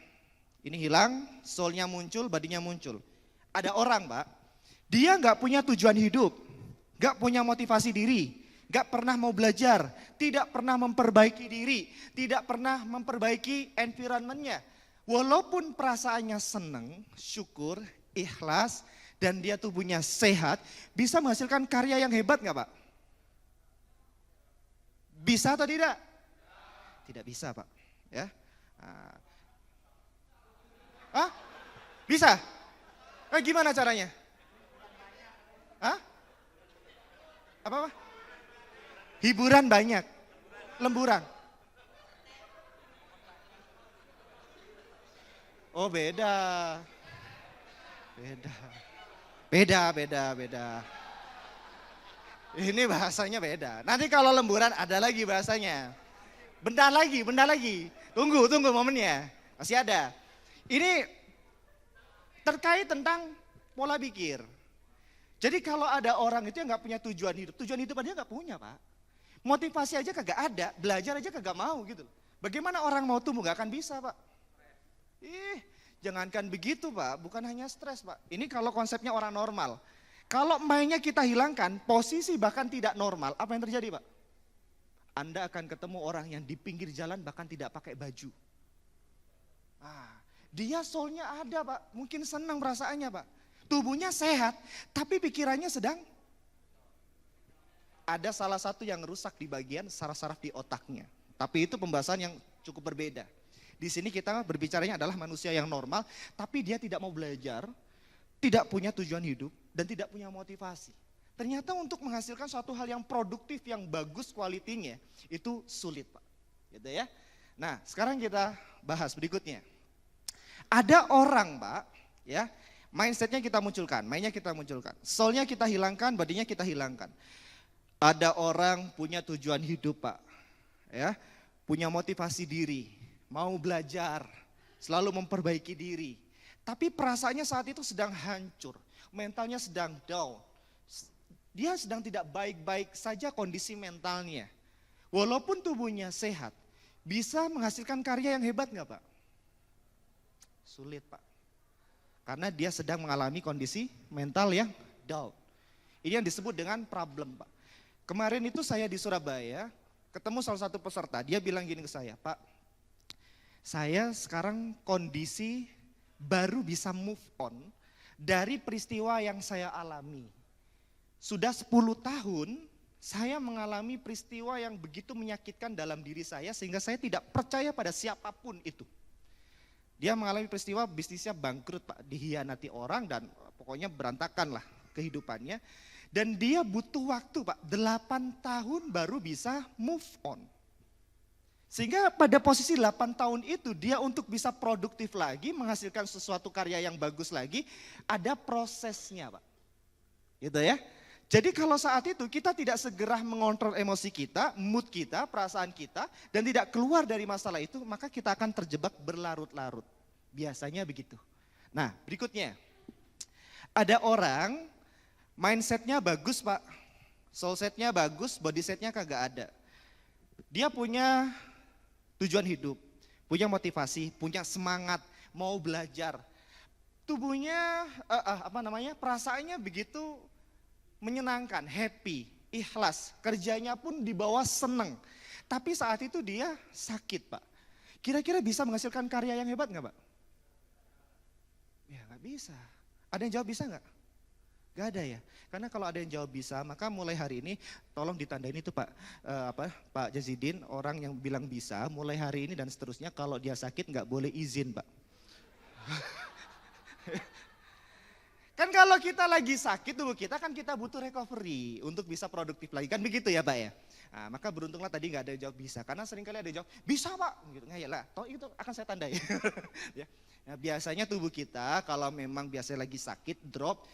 Ini hilang, soulnya muncul, badinya muncul. Ada orang Pak, dia nggak punya tujuan hidup, nggak punya motivasi diri. Gak pernah mau belajar, tidak pernah memperbaiki diri, tidak pernah memperbaiki environmentnya. Walaupun perasaannya senang, syukur, ikhlas, dan dia tubuhnya sehat, bisa menghasilkan karya yang hebat gak Pak? Bisa atau tidak? Tidak bisa Pak. Ya. Hah? Bisa? Gimana caranya? Hah? Apa? Hiburan banyak, lemburan. Oh beda. Beda. Ini bahasanya beda. Nanti kalau lemburan ada lagi bahasanya. Bentar lagi. Tunggu momennya. Masih ada. Ini terkait tentang pola pikir. Jadi kalau ada orang itu yang gak punya tujuan hidup aja gak punya Pak. Motivasi aja kagak ada, belajar aja kagak mau gitu. Bagaimana orang mau tumbuh? Gak akan bisa Pak. Jangankan begitu Pak, bukan hanya stres Pak. Ini kalau konsepnya orang normal. Kalau mainnya kita hilangkan, posisi bahkan tidak normal, apa yang terjadi Pak? Anda akan ketemu orang yang di pinggir jalan bahkan tidak pakai baju. Dia soulnya ada Pak, mungkin senang perasaannya Pak. Tubuhnya sehat, tapi pikirannya sedang ada salah satu yang rusak di bagian saraf-saraf di otaknya. Tapi itu pembahasan yang cukup berbeda. Di sini kita berbicaranya adalah manusia yang normal, tapi dia tidak mau belajar, tidak punya tujuan hidup, dan tidak punya motivasi. Ternyata untuk menghasilkan suatu hal yang produktif, yang bagus kualitinya, itu sulit Pak. Gitu ya. Nah sekarang kita bahas berikutnya. Ada orang Pak, ya mindsetnya kita munculkan, mainnya kita munculkan. Soulnya kita hilangkan, badinya kita hilangkan. Ada orang punya tujuan hidup Pak, ya, punya motivasi diri, mau belajar, selalu memperbaiki diri. Tapi perasaannya saat itu sedang hancur, mentalnya sedang down. Dia sedang tidak baik-baik saja kondisi mentalnya. Walaupun tubuhnya sehat, bisa menghasilkan karya yang hebat nggak Pak? Sulit Pak, karena dia sedang mengalami kondisi mental yang down. Ini yang disebut dengan problem Pak. Kemarin itu saya di Surabaya, ketemu salah satu peserta, dia bilang gini ke saya, Pak, saya sekarang kondisi baru bisa move on dari peristiwa yang saya alami. Sudah 10 tahun saya mengalami peristiwa yang begitu menyakitkan dalam diri saya sehingga saya tidak percaya pada siapapun itu. Dia mengalami peristiwa bisnisnya bangkrut Pak, dihianati orang dan pokoknya berantakan lah kehidupannya. Dan dia butuh waktu Pak, 8 tahun baru bisa move on. Sehingga pada posisi 8 tahun itu dia untuk bisa produktif lagi, menghasilkan sesuatu karya yang bagus lagi, ada prosesnya Pak. Gitu ya. Jadi kalau saat itu kita tidak segera mengontrol emosi kita, mood kita, perasaan kita, dan tidak keluar dari masalah itu, maka kita akan terjebak berlarut-larut. Biasanya begitu. Nah berikutnya, ada orang mindsetnya bagus Pak, soul setnya bagus, body setnya kagak ada. Dia punya tujuan hidup, punya motivasi, punya semangat, mau belajar. Tubuhnya, perasaannya begitu menyenangkan, happy, ikhlas, kerjanya pun dibawa seneng. Tapi saat itu dia sakit Pak. Kira-kira bisa menghasilkan karya yang hebat nggak Pak? Ya nggak bisa. Ada yang jawab bisa nggak? Gak ada ya. Karena kalau ada yang jawab bisa, maka mulai hari ini tolong ditandain itu Pak Pak Jazidin, orang yang bilang bisa, mulai hari ini dan seterusnya kalau dia sakit nggak boleh izin Pak. Kan kalau kita lagi sakit tubuh kita kan kita butuh recovery untuk bisa produktif lagi, kan begitu ya Pak ya. Nah, maka beruntunglah tadi nggak ada yang jawab bisa, karena seringkali ada yang jawab bisa Pak, gitu nggak ya lah, toh itu akan saya tandai. Ya. Nah, biasanya tubuh kita kalau memang biasanya lagi sakit drop,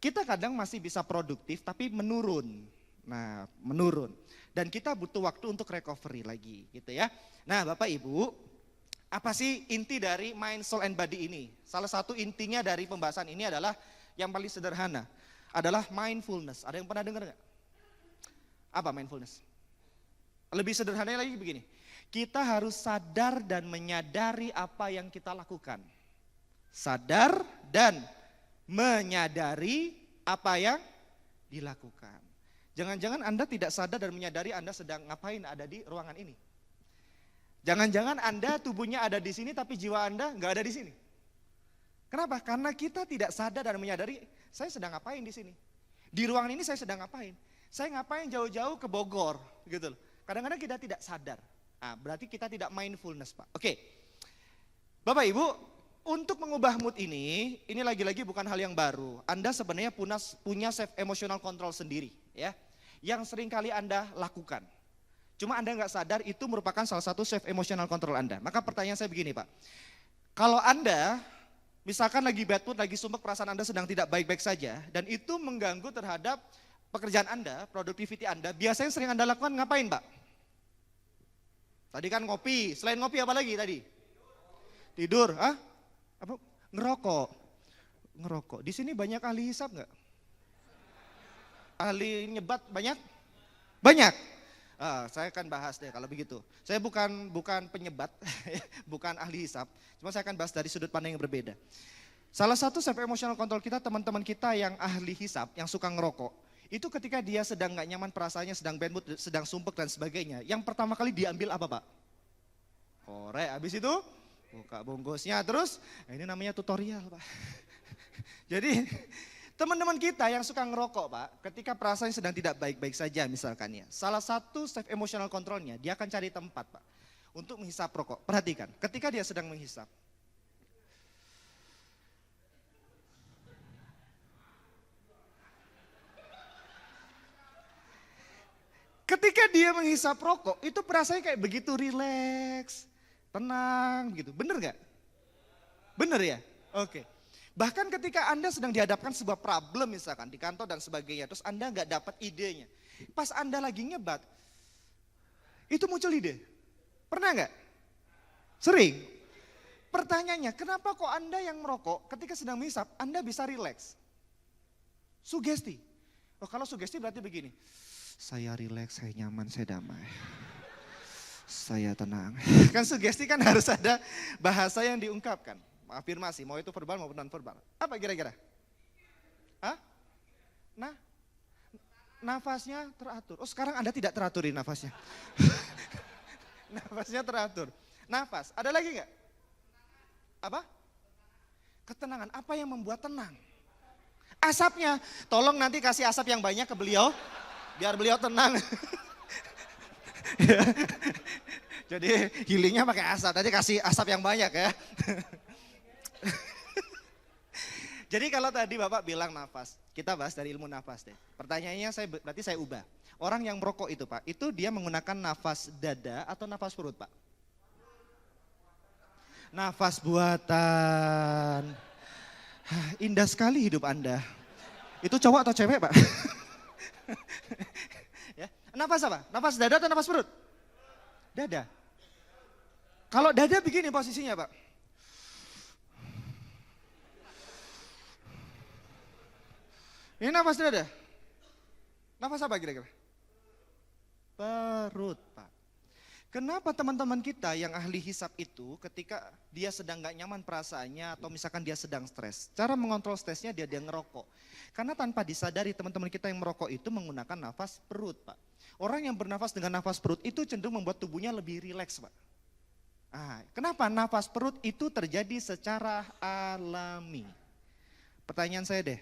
kita kadang masih bisa produktif tapi menurun. Nah menurun dan kita butuh waktu untuk recovery lagi gitu ya. Nah Bapak Ibu, apa sih inti dari mind, soul, and body ini? Salah satu intinya dari pembahasan ini adalah yang paling sederhana, adalah mindfulness. Ada yang pernah dengar nggak? Apa mindfulness? Lebih sederhananya lagi begini, kita harus sadar dan menyadari apa yang kita lakukan. Sadar dan menyadari apa yang dilakukan. Jangan-jangan Anda tidak sadar dan menyadari Anda sedang ngapain ada di ruangan ini. Jangan-jangan Anda tubuhnya ada di sini tapi jiwa Anda nggak ada di sini. Kenapa? Karena kita tidak sadar dan menyadari saya sedang ngapain di sini. Di ruangan ini saya sedang ngapain. Saya ngapain jauh-jauh ke Bogor gitu loh. Kadang-kadang kita tidak sadar. Nah, berarti kita tidak mindfulness Pak. Oke. Bapak Ibu, untuk mengubah mood ini lagi-lagi bukan hal yang baru. Anda sebenarnya punya self emotional control sendiri ya. Yang sering kali Anda lakukan. Cuma Anda nggak sadar itu merupakan salah satu self emotional control Anda. Maka pertanyaan saya begini Pak. Kalau Anda misalkan lagi bad mood, lagi sumpek, perasaan Anda sedang tidak baik-baik saja, dan itu mengganggu terhadap pekerjaan Anda, productivity Anda, biasanya sering Anda lakukan ngapain Pak? Tadi kan ngopi, selain ngopi apa lagi tadi? Tidur, apa? Ngerokok. Di sini banyak ahli hisab nggak? Ahli nyebat banyak? Banyak. Saya akan bahas deh kalau begitu. Saya bukan penyebat, bukan ahli hisab. Cuma saya akan bahas dari sudut pandang yang berbeda. Salah satu self emotional control kita, teman-teman kita yang ahli hisab, yang suka ngerokok, itu ketika dia sedang nggak nyaman perasaannya, sedang bad mood, sedang sumpek dan sebagainya, yang pertama kali diambil apa Pak? Korek, habis itu buka bungkusnya, terus ini namanya tutorial Pak. Jadi teman-teman kita yang suka ngerokok Pak, ketika perasaannya sedang tidak baik-baik saja misalkan ya, salah satu self emotional controlnya, dia akan cari tempat Pak untuk menghisap rokok. Perhatikan, ketika dia sedang menghisap, ketika dia menghisap rokok, itu perasaannya kayak begitu rileks, tenang begitu. Bener gak? Bener ya? Oke. Bahkan ketika Anda sedang dihadapkan sebuah problem misalkan di kantor dan sebagainya, terus Anda nggak dapat idenya. Pas Anda lagi nyebat, itu muncul ide. Pernah nggak? Sering. Pertanyaannya, kenapa kok Anda yang merokok ketika sedang menghisap, Anda bisa rileks? Sugesti. Oh kalau sugesti berarti begini, saya rileks, saya nyaman, saya damai. Saya tenang. Kan sugesti kan harus ada bahasa yang diungkapkan. Afirmasi, mau itu verbal maupun non verbal. Apa kira-kira? Nah, nafasnya teratur. Oh sekarang Anda tidak teraturin nafasnya. Nafasnya teratur. Nafas, ada lagi nggak? Apa? Ketenangan, apa yang membuat tenang? Asapnya, tolong nanti kasih asap yang banyak ke beliau, biar beliau tenang. Jadi healingnya pakai asap, tadi kasih asap yang banyak ya. Jadi kalau tadi Bapak bilang nafas, kita bahas dari ilmu nafas deh. Pertanyaannya berarti saya ubah. Orang yang merokok itu Pak, itu dia menggunakan nafas dada atau nafas perut Pak? Nafas buatan. Indah sekali hidup Anda. Itu cowok atau cewek Pak? Ya. Nafas apa? Nafas dada atau nafas perut? Dada. Kalau dada begini posisinya Pak. Ini nafas dada. Nafas apa kira-kira? Perut Pak. Kenapa teman-teman kita yang ahli hisap itu ketika dia sedang gak nyaman perasaannya atau misalkan dia sedang stres. Cara mengontrol stresnya dia ngerokok. Karena tanpa disadari teman-teman kita yang merokok itu menggunakan nafas perut Pak. Orang yang bernafas dengan nafas perut itu cenderung membuat tubuhnya lebih rileks Pak. Kenapa nafas perut itu terjadi secara alami? Pertanyaan saya deh,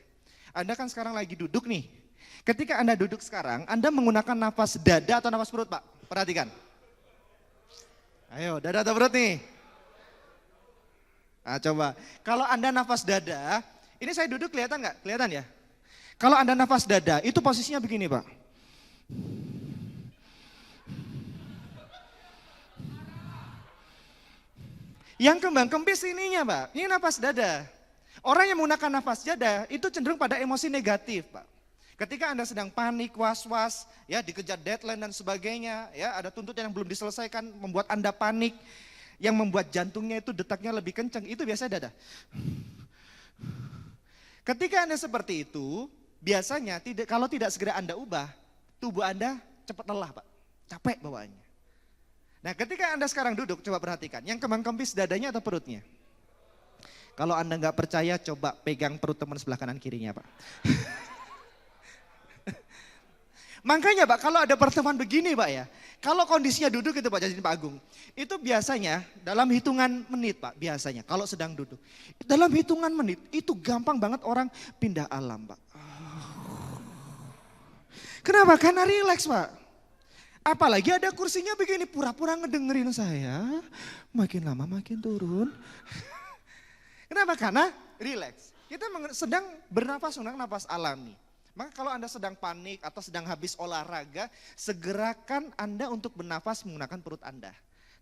Anda kan sekarang lagi duduk nih. Ketika Anda duduk sekarang, Anda menggunakan nafas dada atau nafas perut Pak? Perhatikan. Ayo, dada atau perut nih? Coba, kalau Anda nafas dada, ini saya duduk kelihatan nggak? Kelihatan ya? Kalau Anda nafas dada, itu posisinya begini Pak. Yang kembang kempis ininya Pak, ini nafas dada. Orang yang menggunakan nafas dada itu cenderung pada emosi negatif Pak. Ketika Anda sedang panik, was-was, ya dikejar deadline dan sebagainya, ya ada tuntutan yang belum diselesaikan membuat Anda panik, yang membuat jantungnya itu detaknya lebih kencang, itu biasanya dada. Ketika Anda seperti itu, biasanya kalau tidak segera Anda ubah, tubuh Anda cepat lelah Pak, capek bawaannya. Nah ketika Anda sekarang duduk, coba perhatikan, yang kembang kempis dadanya atau perutnya? Kalau Anda nggak percaya, coba pegang perut teman sebelah kanan kirinya Pak. Makanya Pak, kalau ada pertemuan begini Pak ya, kalau kondisinya duduk itu Pak Jazidin Pak Agung, itu biasanya dalam hitungan menit Pak, biasanya kalau sedang duduk. Dalam hitungan menit, itu gampang banget orang pindah alam Pak. Kenapa? Karena rileks Pak. Apalagi ada kursinya begini, pura-pura ngedengerin saya, makin lama makin turun. Kenapa? Karena rileks. Kita sedang bernafas menggunakan nafas alami. Maka kalau Anda sedang panik atau sedang habis olahraga, segerakan Anda untuk bernafas menggunakan perut Anda.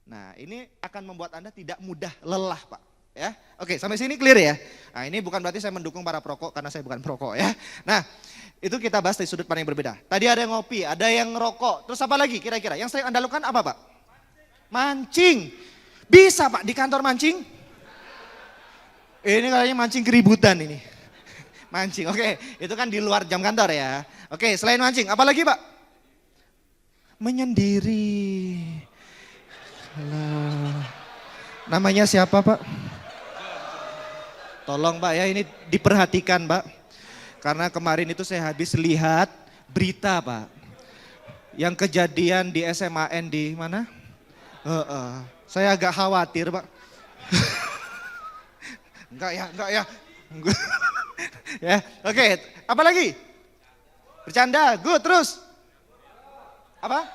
Nah ini akan membuat Anda tidak mudah lelah Pak. Ya, oke sampai sini clear ya. Nah ini bukan berarti saya mendukung para perokok karena saya bukan perokok ya. Nah itu kita bahas dari sudut pandang yang berbeda. Tadi ada yang ngopi, ada yang ngerokok. Terus apa lagi kira-kira? Yang sering Anda lakukan apa Pak? Mancing. Bisa Pak di kantor mancing? Ini kayaknya mancing keributan ini. Mancing, oke. Itu kan di luar jam kantor ya. Oke, selain mancing, apa lagi Pak? Menyendiri. Alah. Namanya siapa Pak? Tolong Pak ya, ini diperhatikan Pak. Karena kemarin itu saya habis lihat berita Pak. Yang kejadian di SMAN di mana? Saya agak khawatir Pak. Enggak ya. Ya, oke. Apa lagi? Bercanda, good, terus. Apa?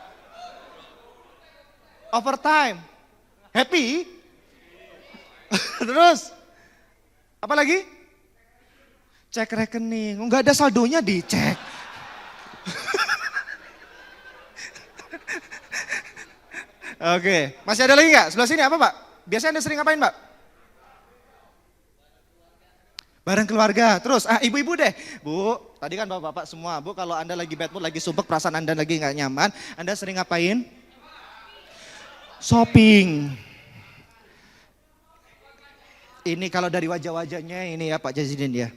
Overtime. Happy? Terus? Apa lagi? Cek rekening. Enggak ada saldonya dicek. Oke, masih ada lagi nggak? Sebelah sini apa Pak? Biasanya Anda sering ngapain Pak? Bareng keluarga, terus ibu-ibu deh. Bu, tadi kan bapak-bapak semua. Bu kalau Anda lagi bad mood, lagi sumpek, perasaan Anda lagi nggak nyaman. Anda sering ngapain? Shopping. Ini kalau dari wajah-wajahnya ini ya Pak Jazidin ya.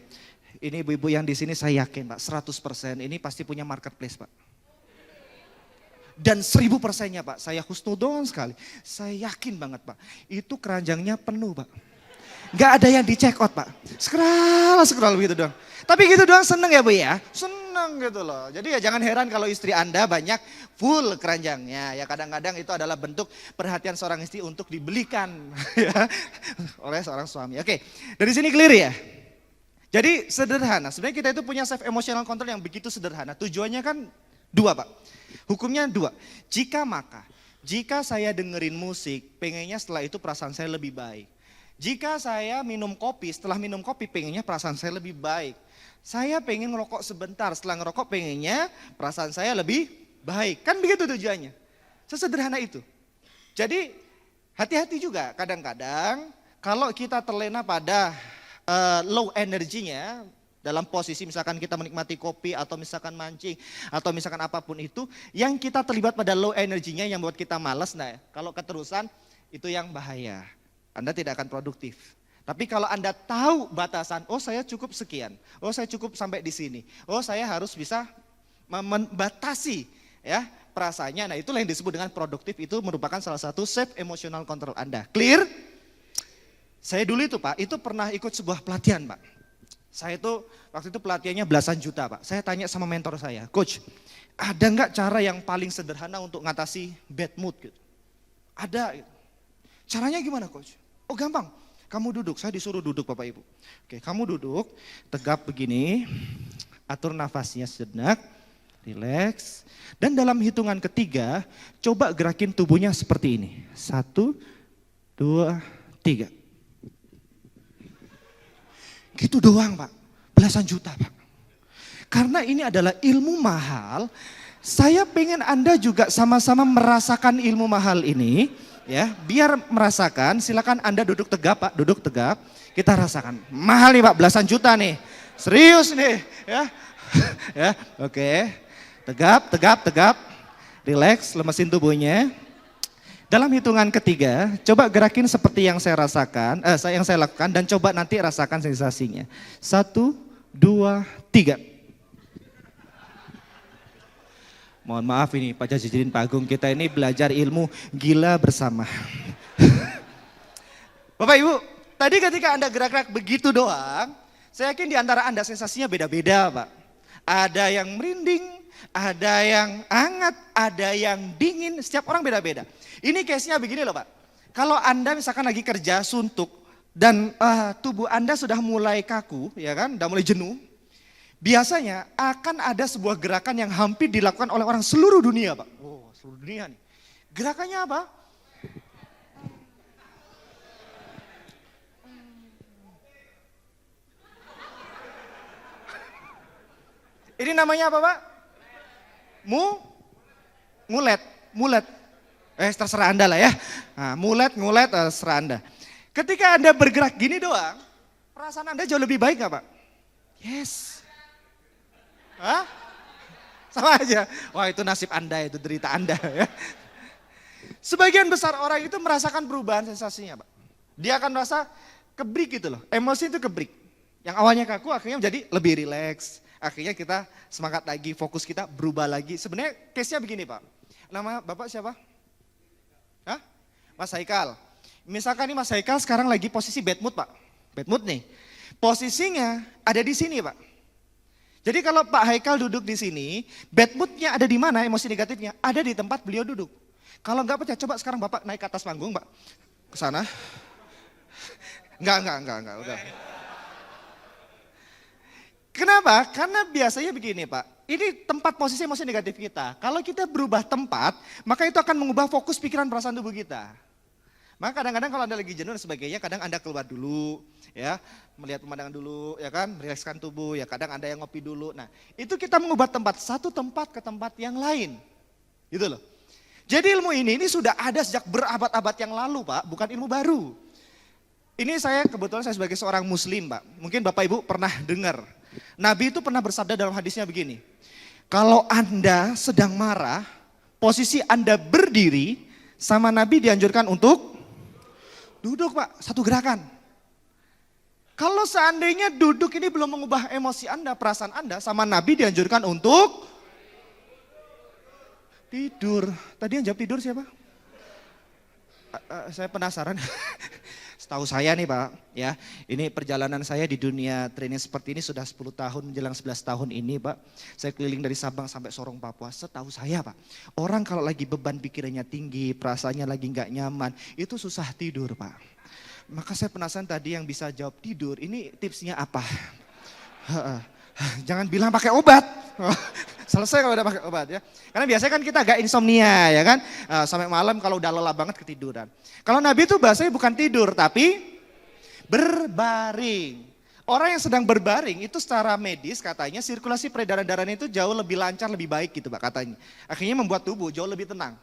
Ini ibu-ibu yang di sini saya yakin Pak, 100% ini pasti punya marketplace Pak. Dan 1000%-nya Pak, saya husnudon sekali. Saya yakin banget Pak, itu keranjangnya penuh Pak. Gak ada yang di check out Pak, scroll gitu doang. Tapi gitu doang seneng ya Bu ya, seneng gitu loh. Jadi ya jangan heran kalau istri Anda banyak full keranjangnya. Ya kadang-kadang itu adalah bentuk perhatian seorang istri untuk dibelikan ya, oleh seorang suami. Oke, dari sini clear ya. Jadi sederhana, sebenarnya kita itu punya self emotional control yang begitu sederhana. Tujuannya kan dua Pak, hukumnya dua. Jika saya dengerin musik, pengennya setelah itu perasaan saya lebih baik. Jika saya minum kopi, setelah minum kopi pengennya perasaan saya lebih baik. Saya pengen ngerokok sebentar, setelah ngerokok pengennya perasaan saya lebih baik. Kan begitu tujuannya. Sesederhana itu. Jadi hati-hati juga kadang-kadang kalau kita terlena pada low energinya, dalam posisi misalkan kita menikmati kopi atau misalkan mancing atau misalkan apapun itu, yang kita terlibat pada low energinya yang buat kita malas, nah kalau keterusan itu yang bahaya. Anda tidak akan produktif. Tapi kalau Anda tahu batasan, oh saya cukup sekian, oh saya cukup sampai di sini, oh saya harus bisa membatasi ya perasaannya, nah itulah yang disebut dengan produktif, itu merupakan salah satu self emotional control Anda. Clear? Saya dulu itu Pak, itu pernah ikut sebuah pelatihan Pak. Saya itu waktu itu pelatihannya belasan juta Pak. Saya tanya sama mentor saya, Coach, ada nggak cara yang paling sederhana untuk ngatasi bad mood gitu? Ada. Gitu. Caranya gimana Coach? Oh gampang, kamu duduk, saya disuruh duduk Bapak Ibu. Oke, kamu duduk, tegap begini, atur nafasnya sejenak, relax. Dan dalam hitungan ketiga, coba gerakin tubuhnya seperti ini. 1, 2, 3. Gitu doang Pak, belasan juta Pak. Karena ini adalah ilmu mahal, saya pengen Anda juga sama-sama merasakan ilmu mahal ini. Ya, biar merasakan, silakan Anda duduk tegap Pak, duduk tegap. Kita rasakan, mahal nih Pak, belasan juta nih, serius nih. Ya, ya, oke. Tegap, tegap, tegap, relax, lemesin tubuhnya. Dalam hitungan ketiga, coba gerakin seperti yang saya rasakan, yang saya lakukan dan coba nanti rasakan sensasinya. 1, 2, 3. Mohon maaf ini Pak Jazidin, Pak Agung, kita ini belajar ilmu gila bersama. Bapak Ibu, tadi ketika Anda gerak-gerak begitu doang, saya yakin di antara Anda sensasinya beda-beda Pak. Ada yang merinding, ada yang hangat, ada yang dingin, setiap orang beda-beda. Ini case-nya begini loh Pak, kalau Anda misalkan lagi kerja suntuk dan tubuh Anda sudah mulai kaku, ya kan, sudah mulai jenuh, biasanya akan ada sebuah gerakan yang hampir dilakukan oleh orang seluruh dunia Pak. Oh seluruh dunia nih, gerakannya apa? Ini namanya apa Pak? Mulet. Terserah Anda lah ya. Nah, ngulet, terserah Anda. Ketika Anda bergerak gini doang, perasaan Anda jauh lebih baik gak Pak? Yes. Hah? Sama aja. Wah itu nasib Anda, itu derita Anda ya. Sebagian besar orang itu merasakan perubahan sensasinya Pak. Dia akan merasa kebrik gitu loh, emosi itu kebrik. Yang awalnya kaku akhirnya menjadi lebih rileks. Akhirnya kita semangat lagi, fokus kita berubah lagi. Sebenarnya case-nya begini Pak. Nama Bapak siapa? Hah? Mas Haikal. Misalkan nih Mas Haikal sekarang lagi posisi bad mood Pak. Bad mood nih. Posisinya ada di sini Pak. Jadi kalau Pak Haikal duduk di sini, bad moodnya ada di mana, emosi negatifnya? Ada di tempat beliau duduk. Kalau enggak percaya, coba sekarang Bapak naik ke atas panggung Pak. Ke sana. Enggak, udah. Kenapa? Karena biasanya begini Pak, ini tempat posisi emosi negatif kita. Kalau kita berubah tempat, maka itu akan mengubah fokus pikiran perasaan tubuh kita. Maka kadang-kadang kalau Anda lagi jenuh dan sebagainya, kadang Anda keluar dulu, ya, melihat pemandangan dulu, ya kan, merilekskan tubuh, ya kadang Anda yang ngopi dulu. Nah, itu kita mengubah tempat, satu tempat ke tempat yang lain, gitu loh. Jadi ilmu ini sudah ada sejak berabad-abad yang lalu Pak, bukan ilmu baru. Ini kebetulan saya sebagai seorang muslim Pak, mungkin Bapak Ibu pernah dengar. Nabi itu pernah bersabda dalam hadisnya begini, kalau Anda sedang marah, posisi Anda berdiri, sama Nabi dianjurkan untuk duduk Pak, satu gerakan. Kalau seandainya duduk ini belum mengubah emosi Anda, perasaan Anda, sama Nabi dianjurkan untuk tidur. Tadi yang jawab tidur siapa? Saya penasaran. Setahu saya nih Pak, ya, ini perjalanan saya di dunia training seperti ini sudah 10 tahun, menjelang 11 tahun ini Pak. Saya keliling dari Sabang sampai Sorong Papua. Setahu saya Pak, orang kalau lagi beban pikirannya tinggi, perasaannya lagi nggak nyaman, itu susah tidur Pak. Maka saya penasaran tadi yang bisa jawab tidur, ini tipsnya apa? Jangan bilang pakai obat. Selesai kalau udah pakai obat ya. Karena biasanya kan kita agak insomnia ya kan. Sampai malam kalau udah lelah banget ketiduran. Kalau Nabi itu bahasanya bukan tidur tapi Berbaring. Orang yang sedang berbaring itu secara medis katanya sirkulasi peredaran darahnya itu jauh lebih lancar, lebih baik gitu Pak katanya. Akhirnya membuat tubuh jauh lebih tenang.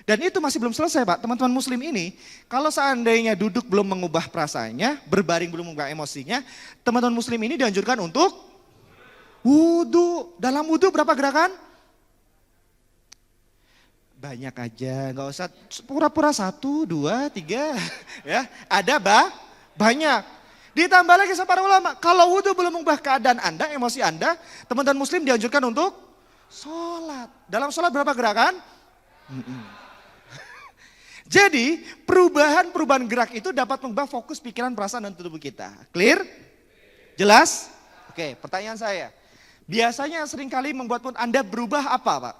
Dan itu masih belum selesai Pak, teman-teman muslim ini kalau seandainya duduk belum mengubah perasaannya, berbaring belum mengubah emosinya, teman-teman muslim ini dianjurkan untuk wudhu. Dalam wudhu berapa gerakan? Banyak aja, nggak usah pura-pura 1, 2, 3 ya. Ada banyak. Ditambah lagi sama para ulama, kalau wudhu belum mengubah keadaan Anda, emosi Anda, teman-teman muslim dianjurkan untuk sholat. Dalam sholat berapa gerakan? Jadi perubahan gerak itu dapat mengubah fokus pikiran, perasaan dan tubuh kita. Clear? Jelas? Oke, pertanyaan saya. Biasanya yang sering kali membuat mood Anda berubah apa Pak?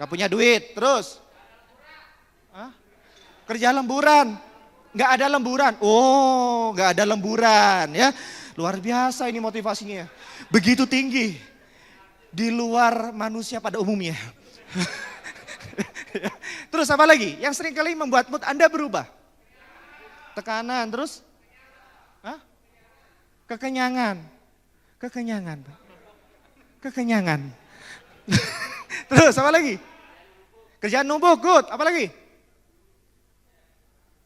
Gak punya duit, terus? Kerja lemburan. Nggak ada lemburan, nggak ada lemburan ya. Luar biasa ini motivasinya, begitu tinggi. Di luar manusia pada umumnya. Terus apa lagi yang sering kali membuat mood Anda berubah? Tekanan, terus? Kekenyangan. Kekenyangan. Kekenyangan. Terus apa lagi? Kerjaan numpuk, good. Apa lagi?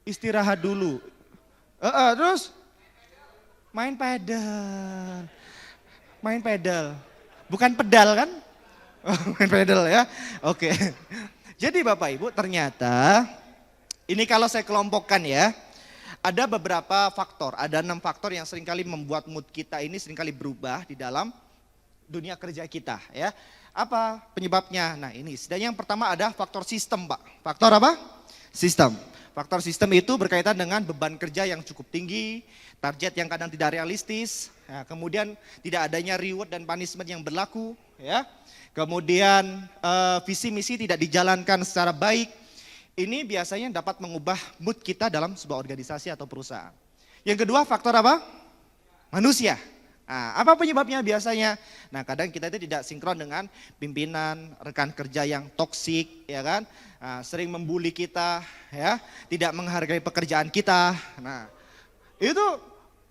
Istirahat dulu. Terus main pedal. Main pedal. Bukan pedal kan? Main pedal ya. Oke. Jadi Bapak Ibu ternyata ini kalau saya kelompokkan ya. Ada beberapa faktor, ada 6 faktor yang seringkali membuat mood kita ini seringkali berubah di dalam dunia kerja kita ya. Apa penyebabnya? Nah ini, setidaknya yang pertama ada faktor sistem Pak. Faktor apa? Sistem. Faktor sistem itu berkaitan dengan beban kerja yang cukup tinggi, target yang kadang tidak realistis, ya, kemudian tidak adanya reward dan punishment yang berlaku, ya. Kemudian visi misi tidak dijalankan secara baik. Ini biasanya dapat mengubah mood kita dalam sebuah organisasi atau perusahaan. Yang kedua faktor apa? Manusia. Nah, apa penyebabnya biasanya? Nah, kadang kita itu tidak sinkron dengan pimpinan, rekan kerja yang toksik, ya kan? Nah, sering membuli kita, ya, tidak menghargai pekerjaan kita. Nah, itu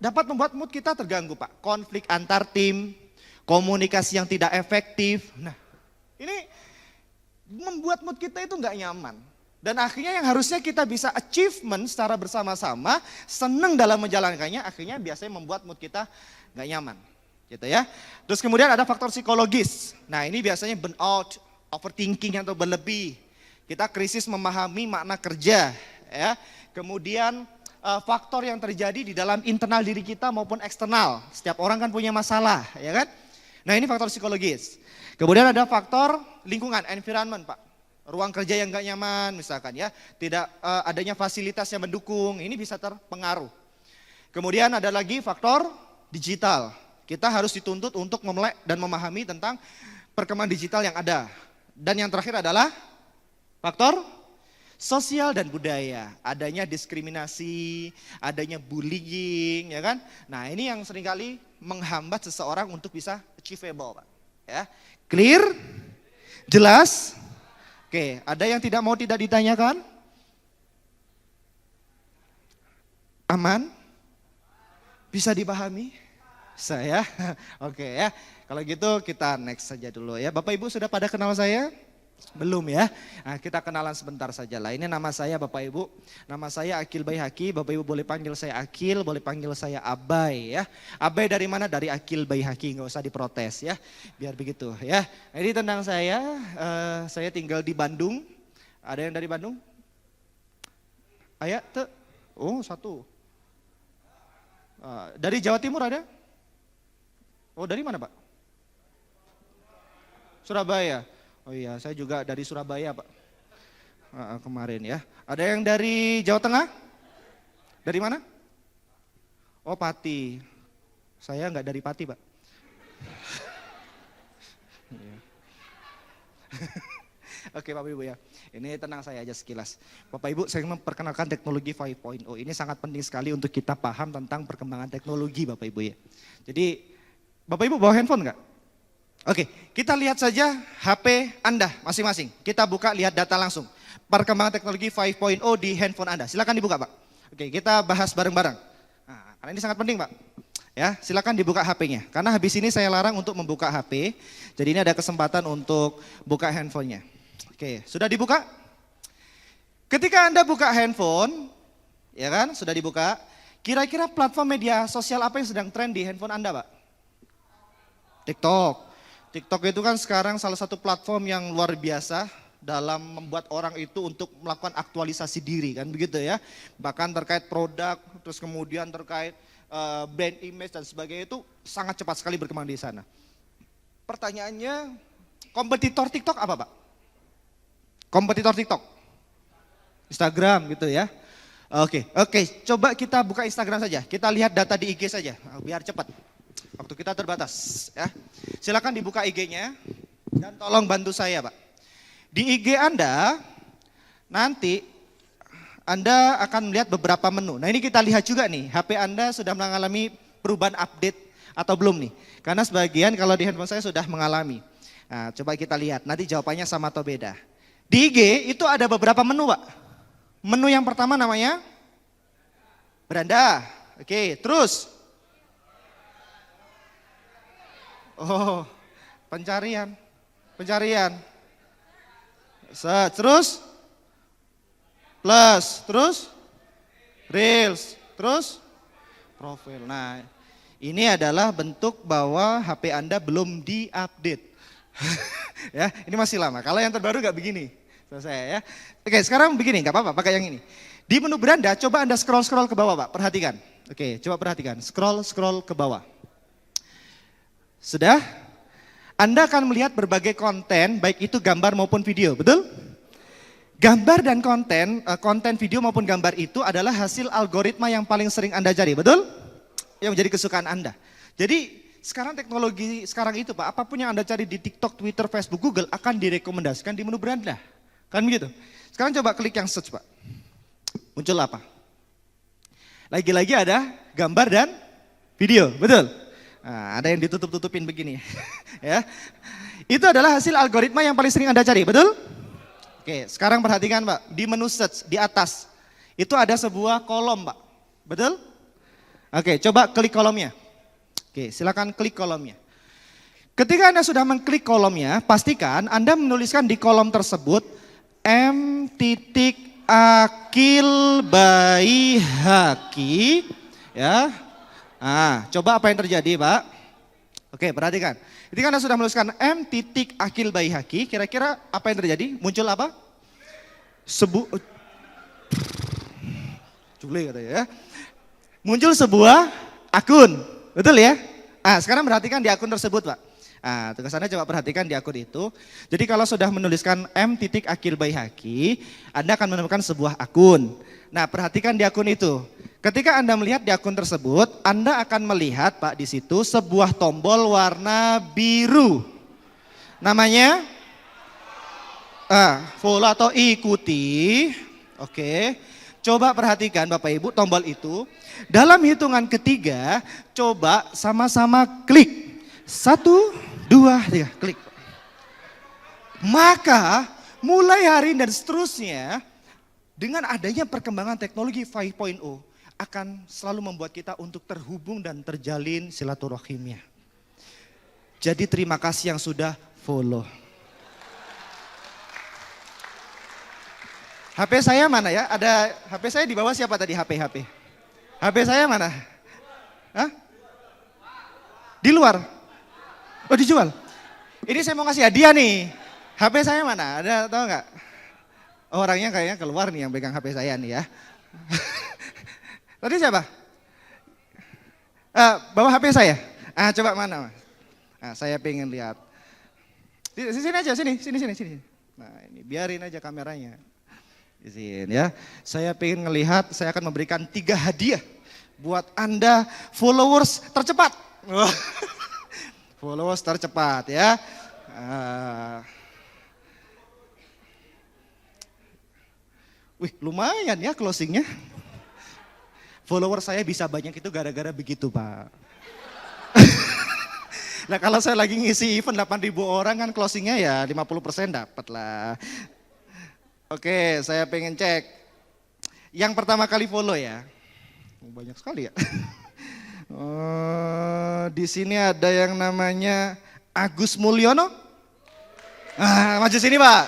dapat membuat mood kita terganggu, Pak. Konflik antar tim, komunikasi yang tidak efektif. Nah, ini membuat mood kita itu nggak nyaman. Dan akhirnya yang harusnya kita bisa achievement secara bersama-sama, senang dalam menjalankannya, akhirnya biasanya membuat mood kita nggak nyaman, gitu ya. Terus kemudian ada faktor psikologis. Nah ini biasanya burnout, overthinking atau berlebih. Kita krisis memahami makna kerja, ya. Kemudian faktor yang terjadi di dalam internal diri kita maupun eksternal. Setiap orang kan punya masalah, ya kan. Nah ini faktor psikologis. Kemudian ada faktor lingkungan, environment Pak. Ruang kerja yang gak nyaman misalkan ya, tidak adanya fasilitas yang mendukung, ini bisa terpengaruh. Kemudian ada lagi faktor digital. Kita harus dituntut untuk memelek dan memahami tentang perkembangan digital yang ada. Dan yang terakhir adalah faktor sosial dan budaya. Adanya diskriminasi, adanya bullying, ya kan? Nah ini yang seringkali menghambat seseorang untuk bisa achievable Pak. Ya. Clear? Jelas? Oke, ada yang tidak ditanyakan? Aman? Bisa dipahami? Saya? Oke ya, kalau gitu kita next saja dulu ya. Bapak Ibu sudah pada kenal saya? Belum ya? Nah, kita kenalan sebentar saja lah. Ini nama saya Bapak Ibu, nama saya Akil Baihaqi. Bapak Ibu boleh panggil saya Akil, boleh panggil saya Abai ya. Abai dari mana? Dari Akil Baihaqi, nggak usah diprotes ya. Biar begitu ya. Jadi tentang saya tinggal di Bandung. Ada yang dari Bandung? Ayah tuh? Oh satu. Dari Jawa Timur ada? Oh dari mana Pak? Surabaya. Oh iya, saya juga dari Surabaya Pak, kemarin ya. Ada yang dari Jawa Tengah? Dari mana? Oh Pati, saya nggak dari Pati Pak. Oke Bapak Ibu ya, ini tenang saya aja sekilas. Bapak Ibu saya memperkenalkan teknologi 5.0, ini sangat penting sekali untuk kita paham tentang perkembangan teknologi Bapak Ibu ya. Jadi Bapak Ibu bawa handphone nggak? Oke, kita lihat saja HP Anda masing-masing. Kita buka lihat data langsung. Perkembangan teknologi 5.0 di handphone Anda. Silakan dibuka Pak. Oke, kita bahas bareng-bareng. Nah, karena ini sangat penting, Pak. Ya, silakan dibuka HP-nya. Karena habis ini saya larang untuk membuka HP. Jadi ini ada kesempatan untuk buka handphonenya. Oke, sudah dibuka? Ketika Anda buka handphone, ya kan, sudah dibuka. Kira-kira platform media sosial apa yang sedang tren di handphone Anda, Pak? TikTok. TikTok itu kan sekarang salah satu platform yang luar biasa dalam membuat orang itu untuk melakukan aktualisasi diri, kan begitu ya. Bahkan terkait produk, terus kemudian terkait brand image dan sebagainya itu sangat cepat sekali berkembang di sana. Pertanyaannya, kompetitor TikTok apa, Pak? Kompetitor TikTok? Instagram gitu ya. Oke, coba kita buka Instagram saja. Kita lihat data di IG saja, biar cepat. Waktu kita terbatas ya. Silakan dibuka IG-nya dan tolong bantu saya, Pak. Di IG Anda nanti Anda akan melihat beberapa menu. Nah, ini kita lihat juga nih, HP Anda sudah mengalami perubahan update atau belum nih? Karena sebagian kalau di handphone saya sudah mengalami. Nah, coba kita lihat, nanti jawabannya sama atau beda. Di IG itu ada beberapa menu, Pak. Menu yang pertama namanya beranda. Oke, terus. Oh, pencarian. Terus. Plus, terus. Reels, terus. Profil. Nah, ini adalah bentuk bahwa HP Anda belum diupdate. Ya, ini masih lama. Kalau yang terbaru nggak begini. Selesai ya. Oke, sekarang begini, nggak apa-apa, pakai yang ini. Di menu beranda, coba Anda scroll ke bawah, Pak. Perhatikan. Oke, coba perhatikan. Scroll ke bawah. Sudah? Anda akan melihat berbagai konten, baik itu gambar maupun video, betul? Gambar dan konten video maupun gambar itu adalah hasil algoritma yang paling sering Anda cari, betul? Yang menjadi kesukaan Anda. Jadi sekarang teknologi sekarang itu, Pak, apapun yang Anda cari di TikTok, Twitter, Facebook, Google akan direkomendasikan di menu beranda. Kan begitu? Sekarang coba klik yang search, Pak. Muncul apa? Lagi-lagi ada gambar dan video, betul? Nah, ada yang ditutup-tutupin begini. Ya. Itu adalah hasil algoritma yang paling sering Anda cari, betul? Oke, sekarang perhatikan, Pak. Di menu search, di atas. Itu ada sebuah kolom, Pak. Betul? Oke, coba klik kolomnya. Oke, silakan klik kolomnya. Ketika Anda sudah mengklik kolomnya, pastikan Anda menuliskan di kolom tersebut m.akilbaihaqi ya. Nah, coba apa yang terjadi, Pak? Oke, perhatikan. Ketika Anda sudah menuliskan m.akilbaihaqi, kira-kira apa yang terjadi? Muncul apa? Cule katanya ya. Muncul sebuah akun, betul ya? Ah, sekarang perhatikan di akun tersebut, Pak. Nah, tugas Anda coba perhatikan di akun itu. Jadi kalau sudah menuliskan m.akilbaihaqi, Anda akan menemukan sebuah akun. Nah, perhatikan di akun itu. Ketika Anda melihat di akun tersebut, Anda akan melihat, Pak, di situ sebuah tombol warna biru. Namanya follow atau ikuti. Oke. Coba perhatikan Bapak Ibu tombol itu. Dalam hitungan ketiga, coba sama-sama klik. 1, 2, 3, klik. Maka mulai hari ini dan seterusnya, dengan adanya perkembangan teknologi 5.0 akan selalu membuat kita untuk terhubung dan terjalin silaturahimnya. Jadi terima kasih yang sudah follow. HP saya mana ya? Ada HP saya di bawah siapa tadi HP? HP saya mana? Hah? Di luar? Oh, dijual? Ini saya mau kasih hadiah nih. HP saya mana? Ada tahu nggak? Oh, orangnya kayaknya keluar nih yang pegang HP saya nih ya. Tadi siapa? Bawa HP saya. Coba mana? Saya pengen lihat. Sini aja, sini. Nah, ini biarin aja kameranya. Di sini ya. Saya pengen ngelihat, saya akan memberikan 3 hadiah buat Anda followers tercepat. Followers tercepat ya. Wih, lumayan ya closingnya. Follower saya bisa banyak itu gara-gara begitu, Pak. Nah, kalau saya lagi ngisi event 8.000 orang kan closingnya ya 50% dapat lah. Oke, saya pengen cek. Yang pertama kali follow ya. Banyak sekali ya. Di sini ada yang namanya Agus Mulyono. Maju sini Pak.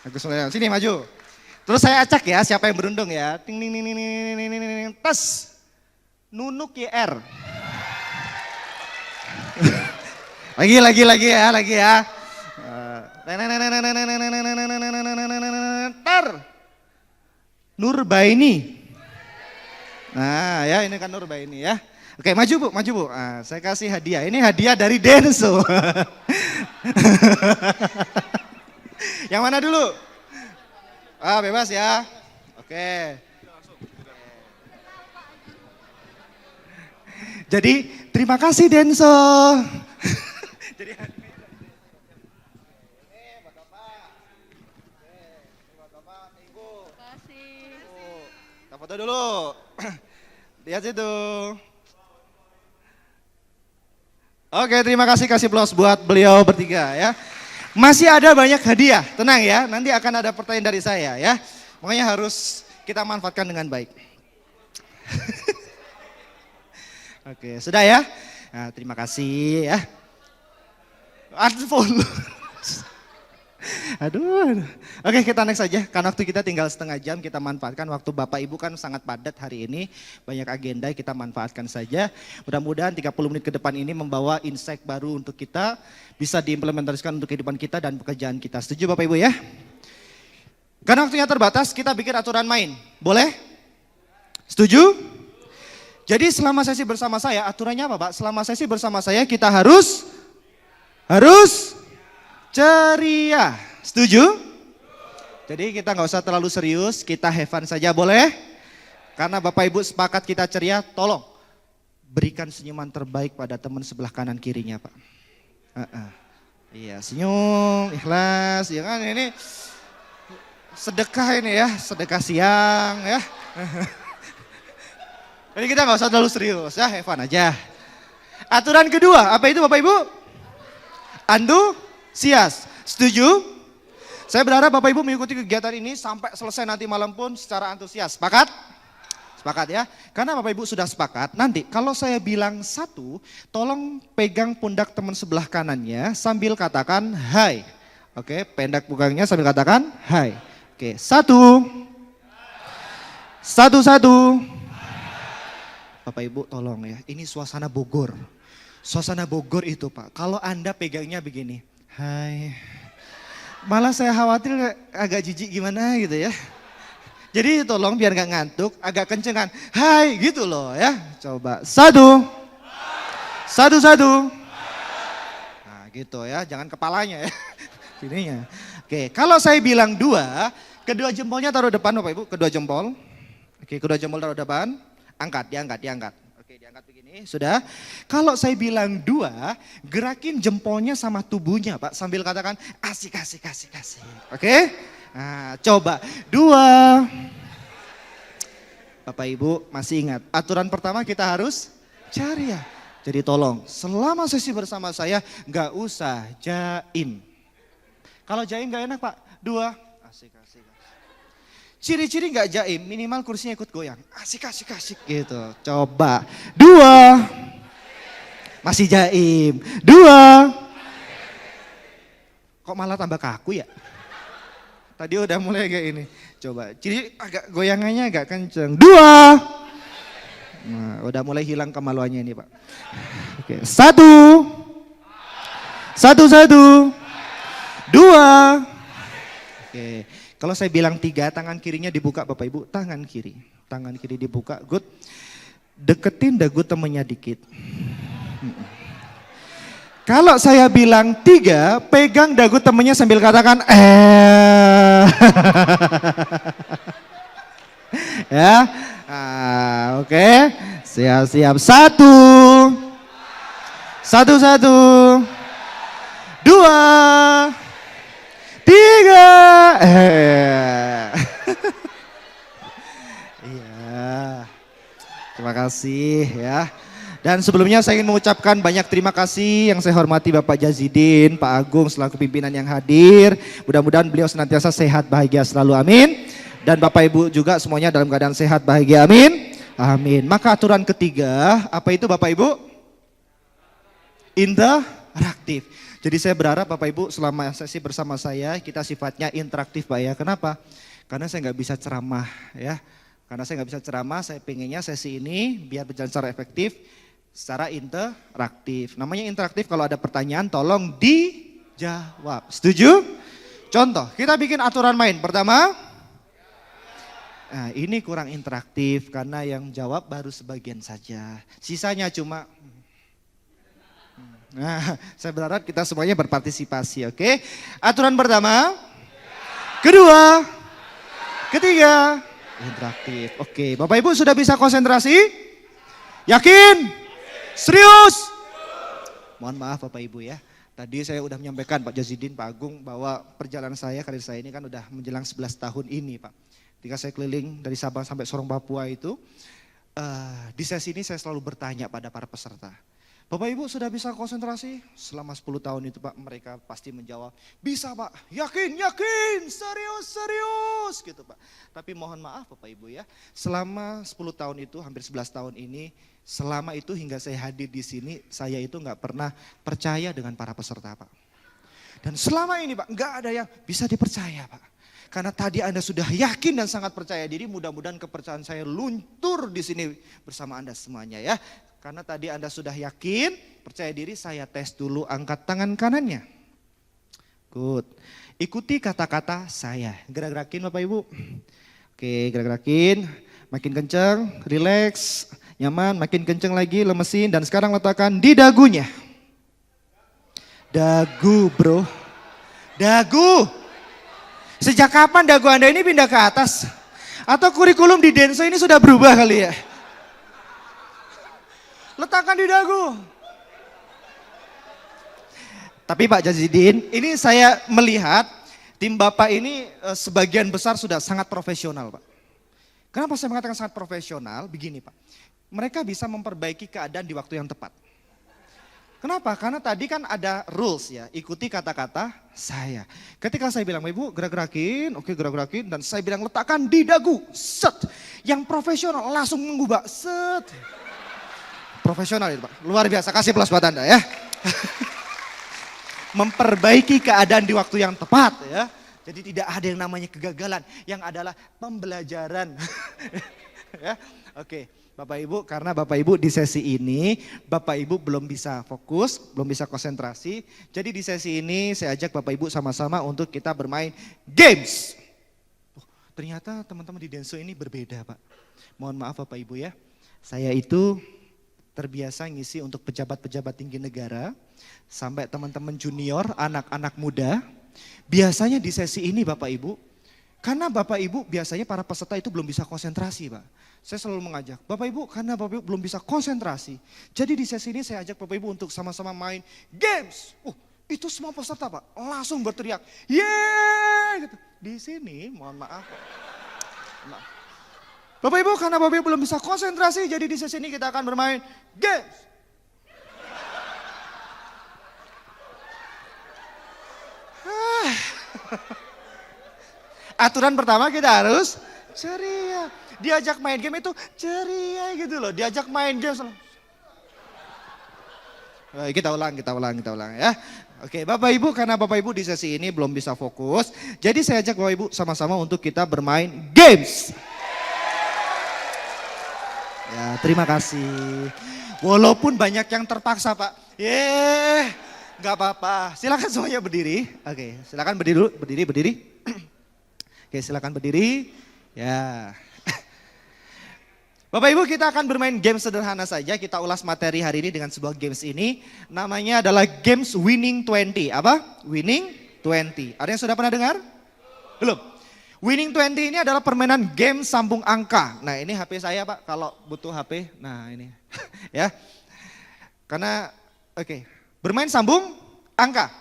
Agus Mulyono, sini maju. Terus saya acak ya, siapa yang berundung ya. Ting ting ting ting ting ting ting. Tes. Nunuk YR. Lagi ya. Nurbaini. Nah ya ini kan Nurbaini ya. Oke maju Bu. Nah, saya kasih hadiah. Ini hadiah dari Denso. Yang mana dulu? Bebas ya. Oke. Jadi terima kasih Denso. Jadi kita foto dulu. Lihat situ. Oke, terima kasih plus buat beliau bertiga ya. Masih ada banyak hadiah, tenang ya. Nanti akan ada pertanyaan dari saya ya. Makanya harus kita manfaatkan dengan baik. Oke, sudah ya. Nah, terima kasih ya. Unfollow. Aduh. Oke, kita next saja. Karena waktu kita tinggal setengah jam, kita manfaatkan waktu Bapak Ibu kan sangat padat hari ini. Banyak agenda, kita manfaatkan saja. Mudah-mudahan 30 menit ke depan ini membawa insight baru untuk kita. Bisa diimplementasikan untuk kehidupan kita dan pekerjaan kita. Setuju Bapak Ibu ya? Karena waktunya terbatas, kita bikin aturan main. Boleh? Setuju? Jadi selama sesi bersama saya, aturannya apa Pak? Selama sesi bersama saya kita harus ceria. Setuju? Jadi kita nggak usah terlalu serius, kita have fun saja boleh? Karena Bapak Ibu sepakat kita ceria, tolong berikan senyuman terbaik pada teman sebelah kanan kirinya Pak. Iya senyum, ikhlas, ya kan ini sedekah ini ya, sedekah siang ya. Jadi kita nggak usah terlalu serius ya, have fun aja. Aturan kedua, apa itu Bapak Ibu? Antusias. Setuju? Saya berharap Bapak Ibu mengikuti kegiatan ini sampai selesai nanti malam pun secara antusias. Sepakat? Sepakat ya? Karena Bapak Ibu sudah sepakat, nanti kalau saya bilang 1, tolong pegang pundak teman sebelah kanannya sambil katakan hai. Oke, pendak punggungnya sambil katakan hai. Oke, 1. 1. Bapak Ibu tolong ya, ini suasana Bogor. Suasana Bogor itu Pak, kalau Anda pegangnya begini, hai. Malah saya khawatir agak jijik gimana gitu ya. Jadi tolong biar gak ngantuk, agak kencengan, hai gitu loh ya. Coba, 1. 1. Nah gitu ya, jangan kepalanya ya. Sininya. Oke, kalau saya bilang 2, kedua jempolnya taruh depan Bapak Ibu, kedua jempol. Oke, kedua jempol taruh depan. Diangkat. Oke, diangkat begini, sudah. Kalau saya bilang 2, gerakin jempolnya sama tubuhnya Pak, sambil katakan asik. Oke? Nah, coba 2. Bapak Ibu masih ingat, aturan pertama kita harus ceria. Jadi tolong, selama sesi bersama saya nggak usah jaim. Kalau jaim nggak enak Pak, 2. Asik. Ciri-ciri gak jaim, minimal kursinya ikut goyang. Asik gitu. Coba. 2. Masih jaim. 2. Kok malah tambah kaku ya? Tadi udah mulai kayak ini. Coba. Ciri agak goyangannya agak kenceng. 2. Nah, udah mulai hilang kemaluannya ini Pak. Oke. 1. 2. Oke. Kalau saya bilang 3, tangan kirinya dibuka Bapak Ibu, tangan kiri dibuka, good. Deketin dagu temennya dikit. Kalau saya bilang 3, pegang dagu temennya sambil katakan ya, oke. Siap. 1. 2. 3. Iya. Terima kasih ya. Dan sebelumnya saya ingin mengucapkan banyak terima kasih yang saya hormati Bapak Jazidin, Pak Agung selaku pimpinan yang hadir. Mudah-mudahan beliau senantiasa sehat, bahagia selalu, amin. Dan Bapak Ibu juga semuanya dalam keadaan sehat, bahagia, amin. Amin. Maka aturan ketiga, apa itu Bapak Ibu? Interaktif. Jadi saya berharap Bapak Ibu selama sesi bersama saya, kita sifatnya interaktif Pak ya. Kenapa? Karena saya nggak bisa ceramah ya. Karena saya nggak bisa ceramah, saya pengennya sesi ini biar berjalan secara efektif, secara interaktif. Namanya interaktif, kalau ada pertanyaan tolong dijawab. Setuju? Contoh, kita bikin aturan main. Pertama, nah ini kurang interaktif karena yang jawab baru sebagian saja. Sisanya cuma, nah saya berharap kita semuanya berpartisipasi, oke? Aturan pertama, kedua, ketiga, interaktif. Oke, Bapak Ibu sudah bisa konsentrasi? Yakin? Serius? Mohon maaf Bapak Ibu ya. Tadi saya udah menyampaikan Pak Jazidin, Pak Agung bahwa perjalanan saya, karir saya ini kan udah menjelang 11 tahun ini Pak. Ketika saya keliling dari Sabang sampai Sorong Papua itu, di sesi ini saya selalu bertanya pada para peserta. Bapak Ibu sudah bisa konsentrasi? Selama 10 tahun itu Pak, mereka pasti menjawab, bisa Pak, yakin, serius, gitu Pak. Tapi mohon maaf Bapak Ibu ya, selama 10 tahun itu, hampir 11 tahun ini, selama itu hingga saya hadir di sini, saya itu nggak pernah percaya dengan para peserta Pak. Dan selama ini Pak, nggak ada yang bisa dipercaya Pak. Karena tadi Anda sudah yakin dan sangat percaya diri, mudah-mudahan kepercayaan saya luntur di sini bersama Anda semuanya ya. Karena tadi Anda sudah yakin, percaya diri, saya tes dulu, angkat tangan kanannya. Good. Ikuti kata-kata saya. Gerak-gerakin Bapak Ibu. Oke, gerak-gerakin. Makin kenceng, relax, nyaman, makin kenceng lagi, lemesin. Dan sekarang letakkan di dagunya. Dagu bro. Dagu. Sejak kapan dagu Anda ini pindah ke atas? Atau kurikulum di Denso ini sudah berubah kali ya? Letakkan di dagu. Tapi Pak Jazidin, ini saya melihat tim Bapak ini sebagian besar sudah sangat profesional Pak. Kenapa saya mengatakan sangat profesional? Begini Pak, mereka bisa memperbaiki keadaan di waktu yang tepat. Kenapa? Karena tadi kan ada rules ya, ikuti kata-kata saya. Ketika saya bilang, Ibu gerak-gerakin, oke gerak-gerakin, dan saya bilang letakkan di dagu, set. Yang profesional langsung mengubah, set. Profesional itu Pak, luar biasa, kasih plus buat Anda ya. Memperbaiki keadaan di waktu yang tepat ya. Jadi tidak ada yang namanya kegagalan, yang adalah pembelajaran. Ya, oke. Bapak Ibu, karena Bapak Ibu di sesi ini, Bapak Ibu belum bisa fokus, belum bisa konsentrasi. Jadi di sesi ini saya ajak Bapak Ibu sama-sama untuk kita bermain games. Oh, ternyata teman-teman di Denso ini berbeda Pak. Mohon maaf Bapak Ibu ya, saya itu terbiasa ngisi untuk pejabat-pejabat tinggi negara, sampai teman-teman junior, anak-anak muda. Biasanya di sesi ini Bapak Ibu, karena Bapak Ibu biasanya para peserta itu belum bisa konsentrasi Pak. Saya selalu mengajak, Bapak Ibu karena Bapak Ibu belum bisa konsentrasi. Jadi di sesi ini saya ajak Bapak Ibu untuk sama-sama main games. Itu semua peserta Pak langsung berteriak, yeay! Gitu. Di sini mohon maaf Pak. Bapak Ibu karena Bapak Ibu belum bisa konsentrasi, jadi di sesi ini kita akan bermain games. Aturan pertama kita harus ceria. Diajak main game itu ceria gitu loh. Diajak main game. Kita ulang ya. Oke, Bapak Ibu karena Bapak Ibu di sesi ini belum bisa fokus. Jadi saya ajak Bapak Ibu sama-sama untuk kita bermain games. Ya, terima kasih. Walaupun banyak yang terpaksa Pak. Gak apa-apa. Silakan semuanya berdiri. Oke, silakan berdiri dulu. Berdiri. Oke, silakan berdiri. Ya. Bapak Ibu kita akan bermain game sederhana saja. Kita ulas materi hari ini dengan sebuah games ini. Namanya adalah Games Winning 20. Apa? Winning 20. Ada yang sudah pernah dengar? Belum? Winning 20 ini adalah permainan game sambung angka. Nah ini HP saya Pak, kalau butuh HP. Nah ini. Ya. Karena, oke. Bermain sambung angka.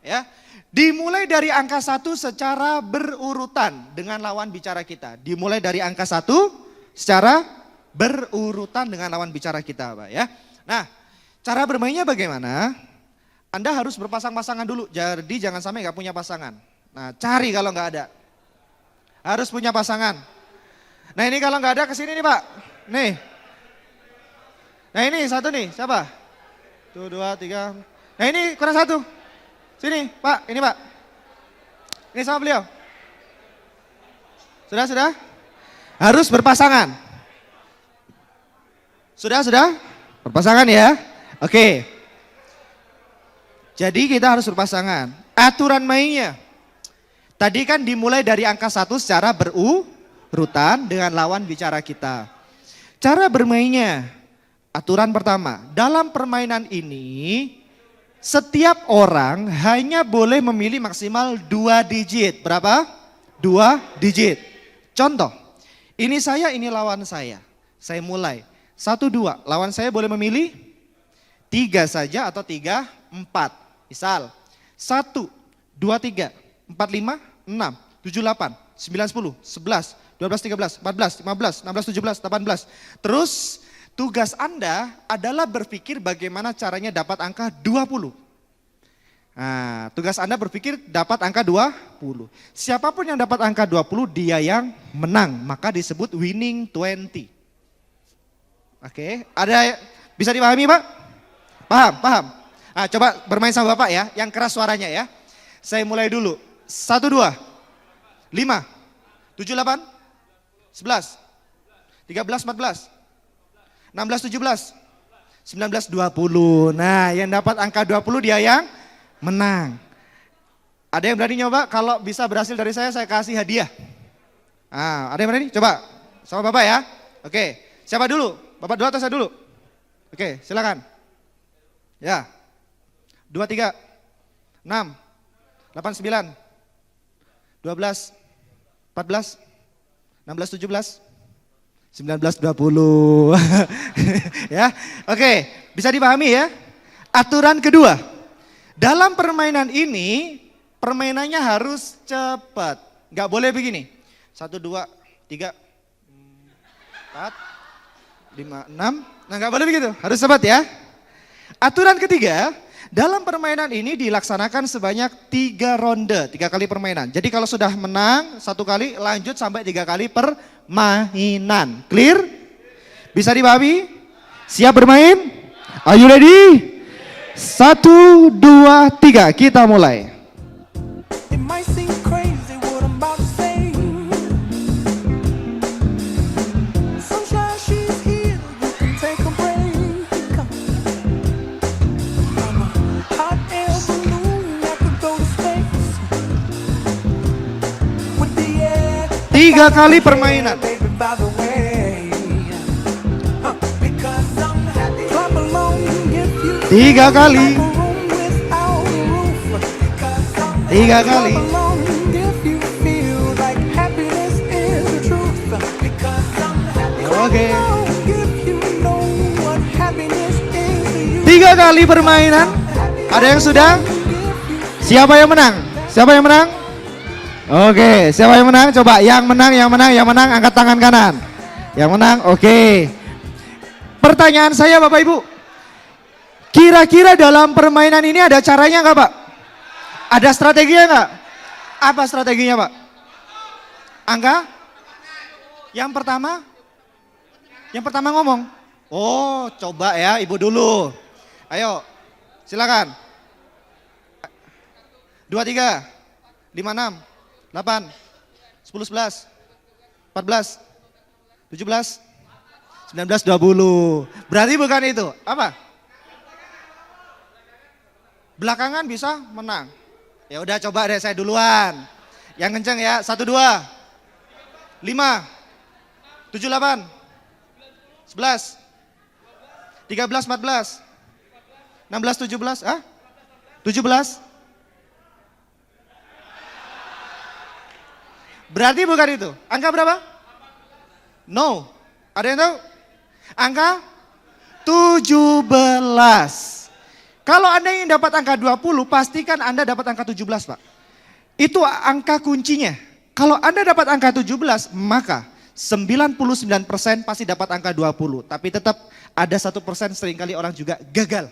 Ya. Dimulai dari angka 1 secara berurutan dengan lawan bicara kita. Dimulai dari angka 1 secara berurutan dengan lawan bicara kita Pak ya. Nah cara bermainnya bagaimana? Anda harus berpasang-pasangan dulu, jadi jangan sampai gak punya pasangan. Nah cari kalau gak ada. Harus punya pasangan. Nah ini kalau nggak ada kesini nih Pak. Nih. Nah ini satu nih, siapa? 1, 2, 3. Nah ini kurang satu. Sini Pak, ini Pak. Ini sama beliau. Sudah? Harus berpasangan. Sudah? Berpasangan ya? Oke. Jadi kita harus berpasangan. Aturan mainnya. Tadi kan dimulai dari angka 1 secara berurutan dengan lawan bicara kita. Cara bermainnya, aturan pertama, dalam permainan ini setiap orang hanya boleh memilih maksimal 2 digit. Berapa? 2 digit. Contoh, ini saya, ini lawan saya. Saya mulai, 1, 2, lawan saya boleh memilih 3 saja atau 3, 4. Misal, 1, 2, 3, 4, 5, 6, 7, 8, 9, 10, 11, 12, 13, 14, 15, 16, 17, 18. Terus tugas Anda adalah berpikir bagaimana caranya dapat angka 20. Nah, tugas Anda berpikir dapat angka 20. Siapapun yang dapat angka 20 dia yang menang, maka disebut winning 20. Oke, ada bisa dipahami Pak? Paham? Nah, coba bermain sama Bapak ya, yang keras suaranya ya. Saya mulai dulu. 1, 2, 5, 7, 8, 11, 13, 14, 16, 17, 19, 20. Nah, yang dapat angka 20 dia yang menang. Ada yang berani nyoba? Kalau bisa berhasil dari saya kasih hadiah. Nah, ada yang berani? Coba sama Bapak ya. Oke, siapa dulu? Bapak dulu atau saya dulu? Oke, silakan. Ya. 2, 3, 6, 8, 9, 12, 14, 16, 17, 19, 20. Ya, oke, bisa dipahami ya. Aturan kedua, dalam permainan ini, permainannya harus cepat. Nggak boleh begini, 1, 2, 3, 4, 5, 6. Nah nggak boleh begitu, harus cepat ya. Aturan ketiga, dalam permainan ini dilaksanakan sebanyak 3 ronde, 3 kali permainan. Jadi kalau sudah menang 1 kali, lanjut sampai 3 kali permainan. Clear? Bisa dipahami? Siap bermain? Are you ready? 1, 2, 3, kita mulai. Tiga kali permainan. 3 kali. 3 kali. Oke. 3 kali permainan. Ada yang sudah? Siapa yang menang? Siapa yang menang? Oke, siapa yang menang? Coba yang menang angkat tangan kanan. Yang menang, oke. Pertanyaan saya Bapak Ibu, kira-kira dalam permainan ini ada caranya nggak Pak? Ada strateginya nggak? Apa strateginya Pak? Angga? Yang pertama ngomong. Oh, coba ya Ibu dulu. Ayo, silakan. 2, 3, 5, 6, 8, 10, 11, 14, 17, 19, 20. Berarti bukan itu. Apa? Belakangan bisa menang. Ya udah coba deh saya duluan. Yang kenceng ya. 1, 2, 5, 7, 8, 11, 13, 14, 16, 17, 17. Berarti bukan itu. Angka berapa? No. Ada yang tahu? Angka 17. Kalau Anda ingin dapat angka 20, pastikan Anda dapat angka 17, Pak. Itu angka kuncinya. Kalau Anda dapat angka 17, maka 99% pasti dapat angka 20. Tapi tetap ada 1% seringkali orang juga gagal.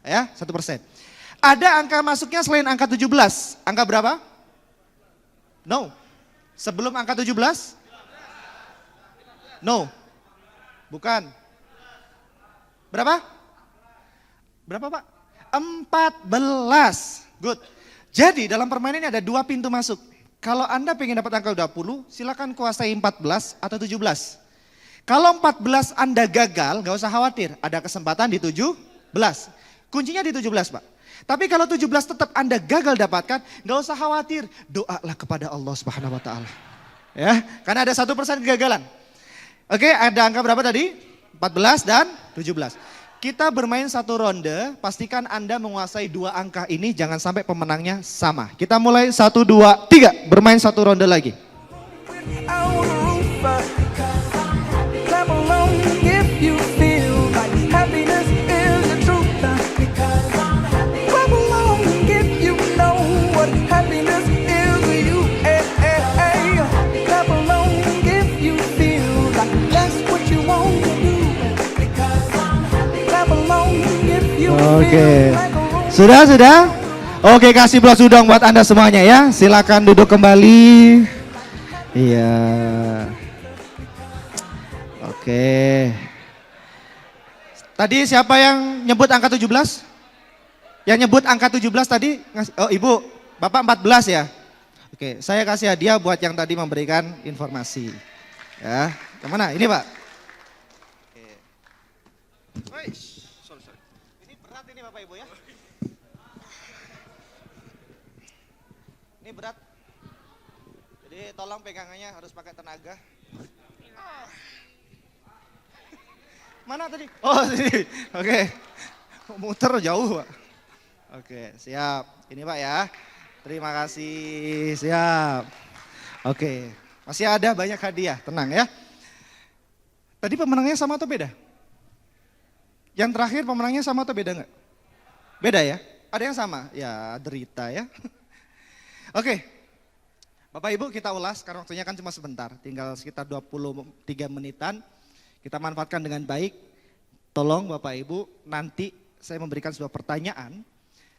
Ya, 1%. Ada angka masuknya selain angka 17. Angka berapa? No. Sebelum angka 17? No. Bukan. Berapa? Berapa Pak? 14. Good. Jadi dalam permainan ini ada 2 pintu masuk. Kalau Anda pengen dapat angka 20, silakan kuasai 14 atau 17. Kalau 14 Anda gagal, gak usah khawatir. Ada kesempatan di 17. Kuncinya di 17 Pak. Tapi kalau 17 tetap Anda gagal dapatkan, gak usah khawatir. Doalah kepada Allah Subhanahu wa Ta'ala. Ya, karena ada 1% kegagalan. Oke, ada angka berapa tadi? 14 dan 17. Kita bermain 1 ronde, pastikan Anda menguasai 2 angka ini, jangan sampai pemenangnya sama. Kita mulai 1, 2, 3, bermain 1 ronde lagi. Oke, sudah? Oke, kasih aplaus dong buat Anda semuanya ya. Silakan duduk kembali. Iya. Oke. Tadi siapa yang nyebut angka 17? Yang nyebut angka 17 tadi? Oh Ibu, Bapak 14 ya? Oke, saya kasih hadiah buat yang tadi memberikan informasi. Ya, kemana? Ini Pak. Oke. Ini berat ini Bapak Ibu ya. Ini berat. Jadi tolong pegangannya harus pakai tenaga. Mana tadi? Oh sini. Oke. Muter jauh Pak. Oke siap. Ini Pak ya. Terima kasih. Siap. Oke. Masih ada banyak hadiah. Tenang ya. Tadi pemenangnya sama atau beda? Yang terakhir pemenangnya sama atau beda nggak? Beda ya? Ada yang sama? Ya derita ya. Oke, Bapak Ibu kita ulas karena waktunya kan cuma sebentar. Tinggal sekitar 23 menitan. Kita manfaatkan dengan baik. Tolong Bapak Ibu nanti saya memberikan sebuah pertanyaan.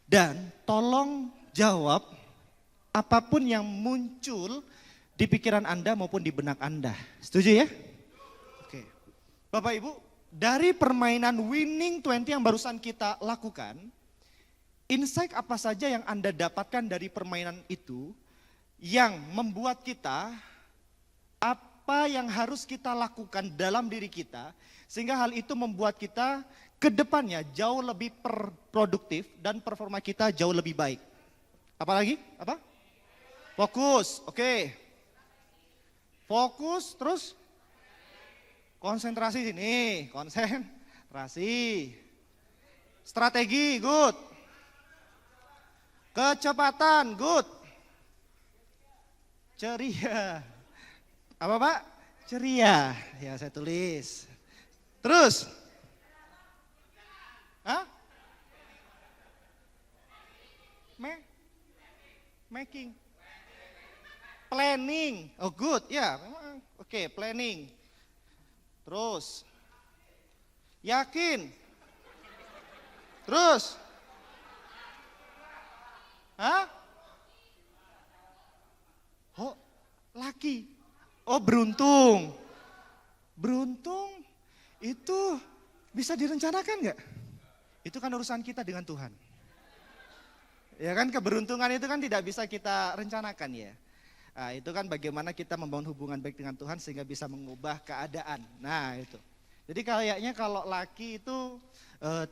Dan tolong jawab apapun yang muncul di pikiran Anda maupun di benak Anda. Setuju ya? Oke, Bapak Ibu. Dari permainan Winning 20 yang barusan kita lakukan, insight apa saja yang Anda dapatkan dari permainan itu yang membuat kita, apa yang harus kita lakukan dalam diri kita, sehingga hal itu membuat kita ke depannya jauh lebih produktif dan performa kita jauh lebih baik. Apalagi? Apa? Fokus, oke. Fokus, terus? Konsentrasi sini, konsentrasi. Strategi, good. Kecepatan, good. Ceria. Apa Pak? Ceria. Ya saya tulis. Terus. Hah? Making. Planning. Oh good, ya memang. Oke, planning. Terus, yakin. Terus, hah? Oh, laki. Oh, beruntung. Beruntung itu bisa direncanakan nggak? Itu kan urusan kita dengan Tuhan. Ya kan keberuntungan itu kan tidak bisa kita rencanakan ya. Nah, itu kan bagaimana kita membangun hubungan baik dengan Tuhan sehingga bisa mengubah keadaan. Nah itu. Jadi kayaknya kalau laki itu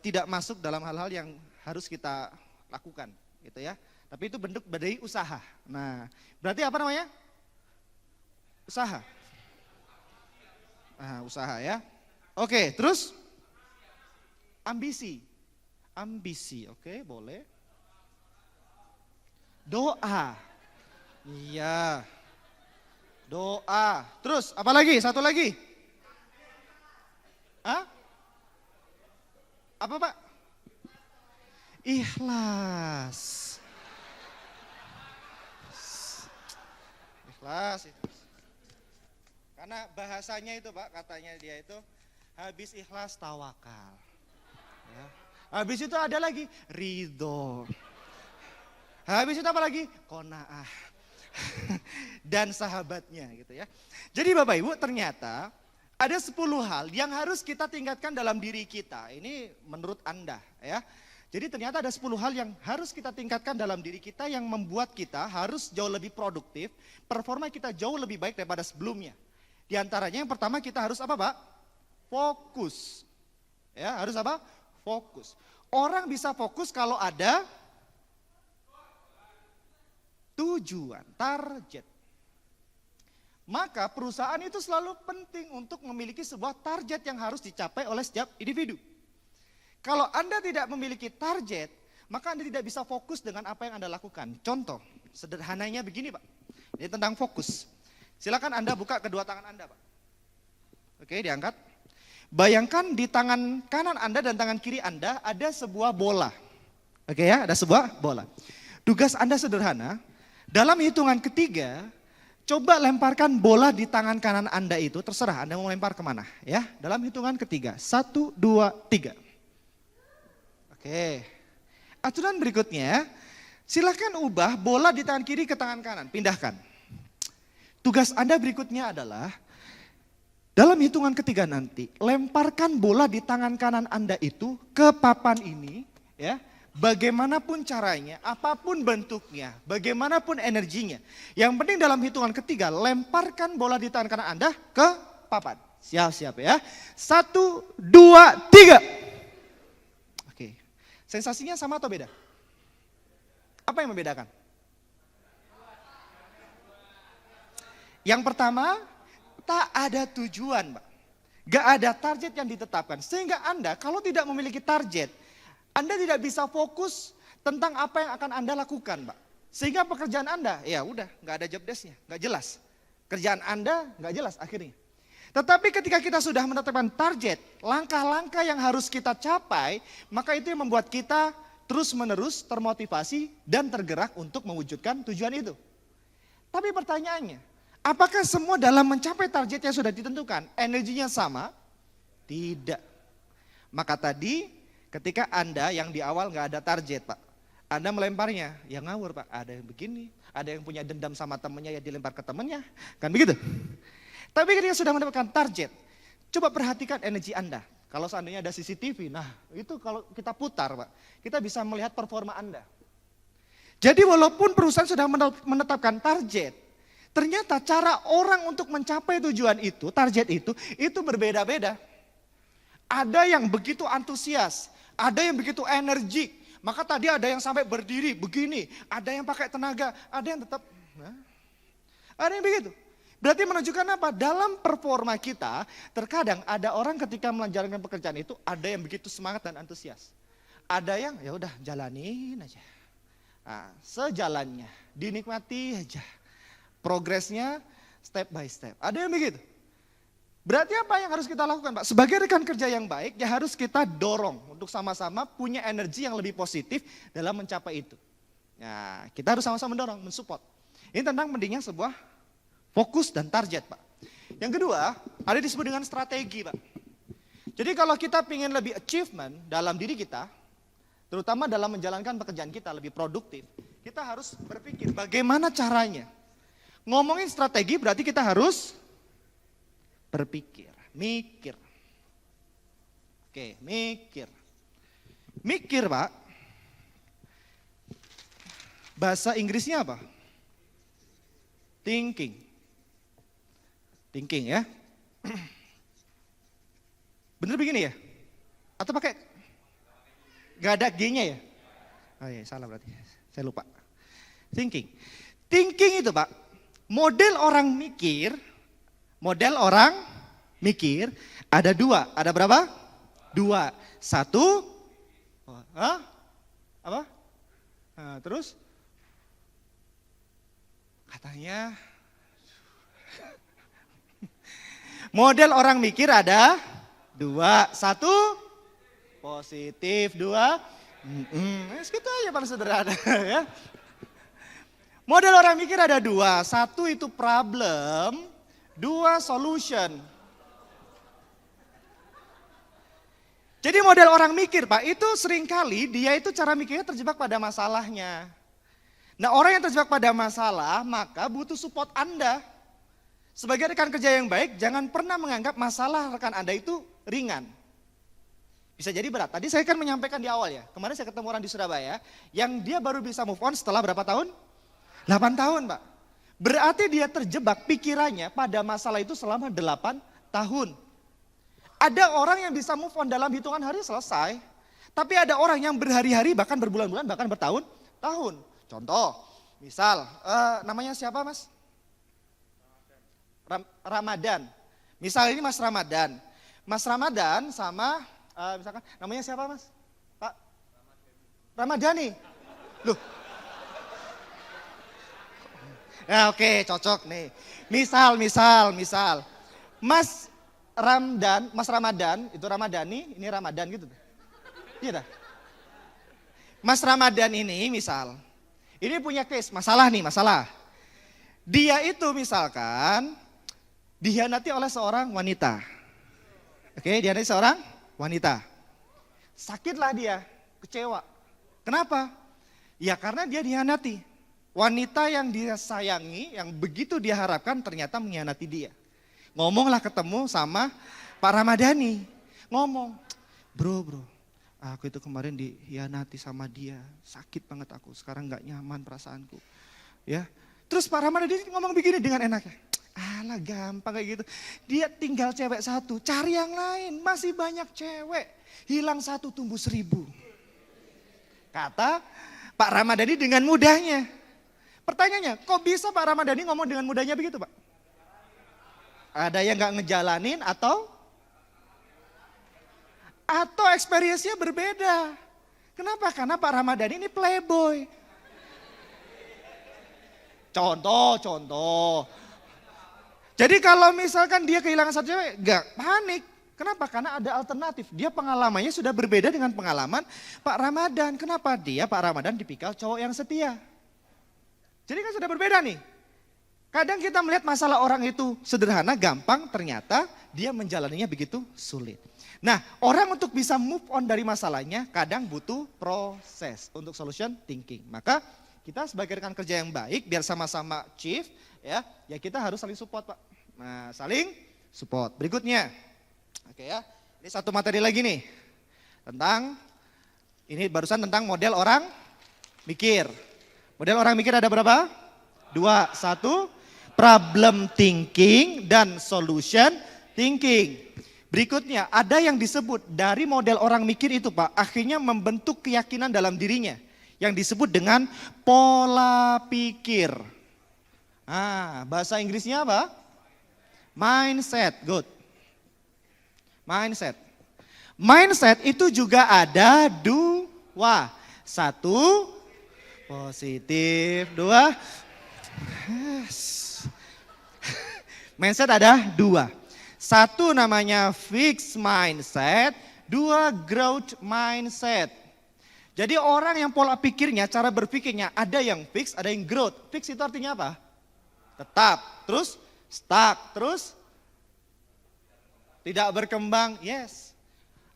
tidak masuk dalam hal-hal yang harus kita lakukan gitu ya. Tapi itu bentuk dari usaha. Nah berarti apa namanya? Usaha. Nah, usaha ya. Oke terus ambisi. Ambisi oke boleh. Doa. Iya. Doa. Terus apa lagi? Satu lagi. Hah? Apa Pak? Ikhlas. Ikhlas itu. Karena bahasanya itu Pak, katanya dia itu habis ikhlas tawakal. Ya. Habis itu ada lagi ridho. Habis itu apa lagi? Qanaah. dan sahabatnya gitu ya. Jadi Bapak Ibu ternyata ada 10 hal yang harus kita tingkatkan dalam diri kita. Ini menurut Anda ya. Jadi ternyata ada 10 hal yang harus kita tingkatkan dalam diri kita yang membuat kita harus jauh lebih produktif, performa kita jauh lebih baik daripada sebelumnya. Di antaranya yang pertama kita harus apa Pak? Fokus. Ya, harus apa? Fokus. Orang bisa fokus kalau ada tujuan, target. Maka perusahaan itu selalu penting untuk memiliki sebuah target yang harus dicapai oleh setiap individu. Kalau Anda tidak memiliki target, maka Anda tidak bisa fokus dengan apa yang Anda lakukan. Contoh, sederhananya begini Pak. Ini tentang fokus. Silakan Anda buka kedua tangan Anda Pak. Oke, diangkat. Bayangkan di tangan kanan Anda dan tangan kiri Anda ada sebuah bola. Oke ya, ada sebuah bola. Tugas Anda sederhana, dalam hitungan ketiga, coba lemparkan bola di tangan kanan Anda itu, terserah Anda mau lempar kemana ya. Dalam hitungan ketiga, 1, 2, 3. Oke, aturan berikutnya, silakan ubah bola di tangan kiri ke tangan kanan, pindahkan. Tugas Anda berikutnya adalah, dalam hitungan ketiga nanti, lemparkan bola di tangan kanan Anda itu ke papan ini, ya. Bagaimanapun caranya, apapun bentuknya, bagaimanapun energinya. Yang penting dalam hitungan ketiga, lemparkan bola di tangan kanan Anda ke papan. Siap-siap ya. 1, 2, 3. Oke, sensasinya sama atau beda? Apa yang membedakan? Yang pertama, tak ada tujuan, Pak. Gak ada target yang ditetapkan. Sehingga Anda kalau tidak memiliki target, Anda tidak bisa fokus tentang apa yang akan Anda lakukan, Pak. Sehingga pekerjaan Anda, ya udah, gak ada job desk-nya, gak jelas. Kerjaan Anda gak jelas akhirnya. Tetapi ketika kita sudah menetapkan target, langkah-langkah yang harus kita capai, maka itu yang membuat kita terus-menerus termotivasi dan tergerak untuk mewujudkan tujuan itu. Tapi pertanyaannya, apakah semua dalam mencapai target yang sudah ditentukan, energinya sama? Tidak. Maka tadi ketika Anda yang di awal nggak ada target Pak, Anda melemparnya, ya ngawur Pak, ada yang begini, ada yang punya dendam sama temennya ya dilempar ke temennya, kan begitu. Tapi ketika sudah mendapatkan target, coba perhatikan energi Anda. Kalau seandainya ada CCTV, nah itu kalau kita putar Pak, kita bisa melihat performa Anda. Jadi walaupun perusahaan sudah menetapkan target, ternyata cara orang untuk mencapai tujuan itu, target itu berbeda-beda. Ada yang begitu antusias, ada yang begitu energik. Maka tadi ada yang sampai berdiri begini, ada yang pakai tenaga, ada yang tetap, ada yang begitu. Berarti menunjukkan apa? Dalam performa kita, terkadang ada orang ketika menjalankan pekerjaan itu, ada yang begitu semangat dan antusias. Ada yang ya udah jalanin aja. Nah, sejalannya, dinikmati aja. Progresnya step by step. Ada yang begitu. Berarti apa yang harus kita lakukan Pak? Sebagai rekan kerja yang baik, ya harus kita dorong untuk sama-sama punya energi yang lebih positif dalam mencapai itu. Nah, kita harus sama-sama mendorong, mensupport. Ini tentang pentingnya sebuah fokus dan target Pak. Yang kedua, ada disebut dengan strategi Pak. Jadi kalau kita ingin lebih achievement dalam diri kita, terutama dalam menjalankan pekerjaan kita lebih produktif, kita harus berpikir bagaimana caranya. Ngomongin strategi berarti kita harus berpikir, mikir. Oke, mikir. Mikir Pak, bahasa Inggrisnya apa? Thinking. Thinking ya. Bener begini ya? Atau pakai? Gak ada G-nya ya? Oh iya, salah berarti. Saya lupa. Thinking. Thinking itu Pak, model orang mikir ada dua. Ada berapa? Dua. Satu, apa? Nah, terus katanya model orang mikir ada dua. Satu positif, dua segitu aja paling sederhana ya. Model orang mikir ada dua. Satu itu problem, dua solution. Jadi model orang mikir Pak, itu seringkali dia itu cara mikirnya terjebak pada masalahnya. Nah, orang yang terjebak pada masalah, maka butuh support Anda. Sebagai rekan kerja yang baik, jangan pernah menganggap masalah rekan Anda itu ringan. Bisa jadi berat. Tadi saya kan menyampaikan di awal ya, kemarin saya ketemu orang di Surabaya, yang dia baru bisa move on setelah berapa tahun? 8 tahun, Pak. Berarti dia terjebak pikirannya pada masalah itu selama 8 tahun. Ada orang yang bisa move on dalam hitungan hari selesai, tapi ada orang yang berhari-hari, bahkan berbulan-bulan, bahkan bertahun-tahun. Contoh, misal, namanya siapa Mas? Ramadan. Misal ini Mas Ramadan. Mas Ramadan sama, misalkan, namanya siapa Mas? Pak? Ramadhani. Loh. Ya oke, cocok nih. Misal. Mas Ramadan, itu Ramadhani, ini Ramadan gitu. Iya dah. Mas Ramadan ini misal, ini punya case, masalah. Dia itu misalkan dihianati oleh seorang wanita. Oke, dihianati seorang wanita. Sakitlah dia, kecewa. Kenapa? Ya karena dia dihianati. Wanita yang dia sayangi, yang begitu dia harapkan ternyata mengkhianati dia. Ngomonglah ketemu sama Pak Ramadhani. Ngomong, bro, aku itu kemarin dihianati sama dia. Sakit banget aku, sekarang gak nyaman perasaanku. Ya, terus Pak Ramadhani ngomong begini dengan enaknya. Alah gampang kayak gitu. Dia tinggal cewek satu, cari yang lain. Masih banyak cewek. Hilang satu tumbuh 1000. Kata Pak Ramadhani dengan mudahnya. Pertanyaannya, kok bisa Pak Ramadhani ngomong dengan mudahnya begitu Pak? Ada yang gak ngejalanin atau experience-nya berbeda. Kenapa? Karena Pak Ramadhani ini playboy. Contoh. Jadi kalau misalkan dia kehilangan satu cewek, gak panik. Kenapa? Karena ada alternatif. Dia pengalamannya sudah berbeda dengan pengalaman Pak Ramadan. Kenapa? Dia Pak Ramadan tipikal cowok yang setia. Jadi kan sudah berbeda nih. Kadang kita melihat masalah orang itu sederhana, gampang, ternyata dia menjalaninya begitu sulit. Nah, orang untuk bisa move on dari masalahnya kadang butuh proses untuk solution thinking. Maka kita sebagai rekan kerja yang baik, biar sama-sama chief, ya kita harus saling support Pak. Nah, saling support. Berikutnya, oke ya, ini satu materi lagi nih. Ini barusan tentang model orang mikir. Model orang mikir ada berapa? 2, 1, problem thinking dan solution thinking. Berikutnya, ada yang disebut dari model orang mikir itu Pak, akhirnya membentuk keyakinan dalam dirinya. Yang disebut dengan pola pikir. Bahasa Inggrisnya apa? Mindset, good. Mindset itu juga ada 2. 1, positif, 2. Mindset ada 2. 1 namanya fixed mindset, 2 growth mindset. Jadi orang yang pola pikirnya, cara berpikirnya ada yang fix, ada yang growth. Fix itu artinya apa? Tetap, terus stuck, terus tidak berkembang, yes.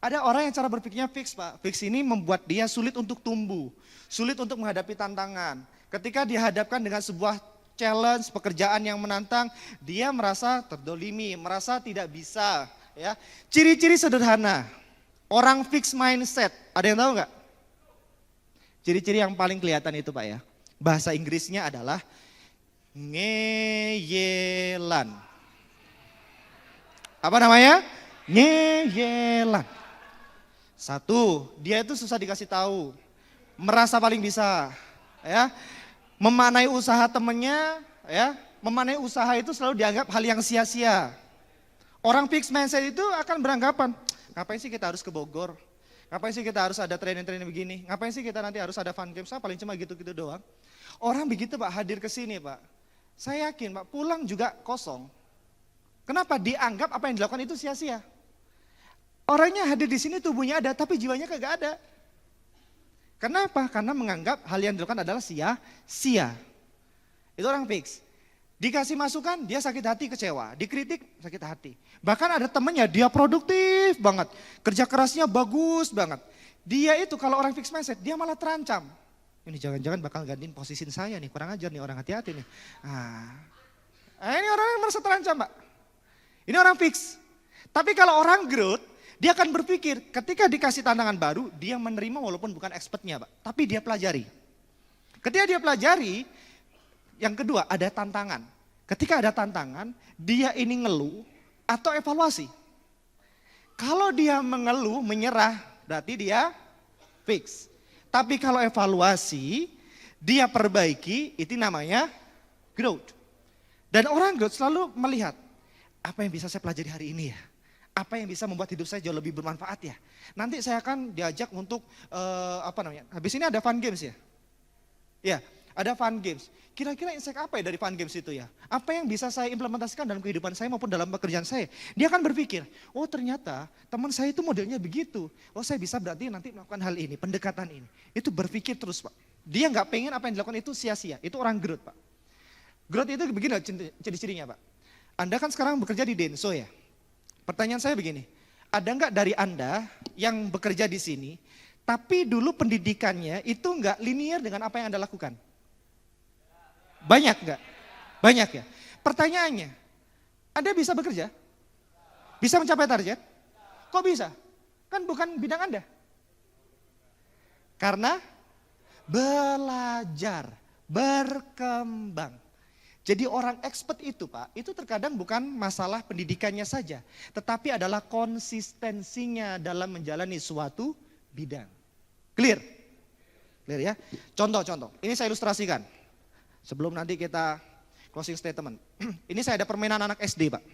Ada orang yang cara berpikirnya fix Pak. Fix ini membuat dia sulit untuk tumbuh, sulit untuk menghadapi tantangan. Ketika dihadapkan dengan sebuah challenge, pekerjaan yang menantang, dia merasa terdolimi, merasa tidak bisa. Ya, ciri-ciri sederhana, orang fix mindset, ada yang tahu nggak? Ciri-ciri yang paling kelihatan itu Pak ya, bahasa Inggrisnya adalah ngeyelan. Apa namanya? Ngeyelan. 1, dia itu susah dikasih tahu, merasa paling bisa, ya, memanai usaha temennya, ya, memanai usaha itu selalu dianggap hal yang sia-sia. Orang fix mindset itu akan beranggapan, ngapain sih kita harus ke Bogor? Ngapain sih kita harus ada training-training begini? Ngapain sih kita nanti harus ada fun games? Paling cuma gitu-gitu doang. Orang begitu Pak hadir ke sini Pak. Saya yakin Pak pulang juga kosong. Kenapa? Dianggap apa yang dilakukan itu sia-sia. Orangnya hadir di sini tubuhnya ada tapi jiwanya kagak ada. Kenapa? Karena menganggap hal yang dilakukan adalah sia-sia. Itu orang fix. Dikasih masukan, dia sakit hati, kecewa. Dikritik, sakit hati. Bahkan ada temennya, dia produktif banget. Kerja kerasnya bagus banget. Dia itu kalau orang fix mindset, dia malah terancam. Ini jangan-jangan bakal gantiin posisi saya nih, kurang ajar nih orang, hati-hati nih. Ini orang yang merasa terancam Pak. Ini orang fix. Tapi kalau orang growth, dia akan berpikir ketika dikasih tantangan baru, dia menerima walaupun bukan expertnya Pak. Tapi dia pelajari. Ketika dia pelajari, yang kedua ada tantangan. Ketika ada tantangan, dia ini ngeluh atau evaluasi. Kalau dia mengeluh, menyerah, berarti dia fix. Tapi kalau evaluasi, dia perbaiki, itu namanya growth. Dan orang growth selalu melihat, apa yang bisa saya pelajari hari ini ya? Apa yang bisa membuat hidup saya jauh lebih bermanfaat ya? Nanti saya akan diajak untuk, habis ini ada fun games ya? Ya, ada fun games. Kira-kira insight apa ya dari fun games itu ya? Apa yang bisa saya implementasikan dalam kehidupan saya maupun dalam pekerjaan saya? Dia akan berpikir, oh ternyata teman saya itu modelnya begitu. Oh saya bisa berarti nanti melakukan hal ini, pendekatan ini. Itu berpikir terus Pak. Dia nggak pengen apa yang dilakukan itu sia-sia. Itu orang growth Pak. Growth itu begini ciri-cirinya Pak. Anda kan sekarang bekerja di Denso ya. Pertanyaan saya begini, ada nggak dari Anda yang bekerja di sini, tapi dulu pendidikannya itu nggak linear dengan apa yang Anda lakukan? Banyak nggak? Banyak ya. Pertanyaannya, Anda bisa bekerja? Bisa mencapai target? Kok bisa? Kan bukan bidang Anda. Karena belajar, berkembang. Jadi orang expert itu Pak, itu terkadang bukan masalah pendidikannya saja. Tetapi adalah konsistensinya dalam menjalani suatu bidang. Clear? Clear ya? Contoh-contoh, ini saya ilustrasikan. Sebelum nanti kita closing statement. Ini saya ada permainan anak SD Pak.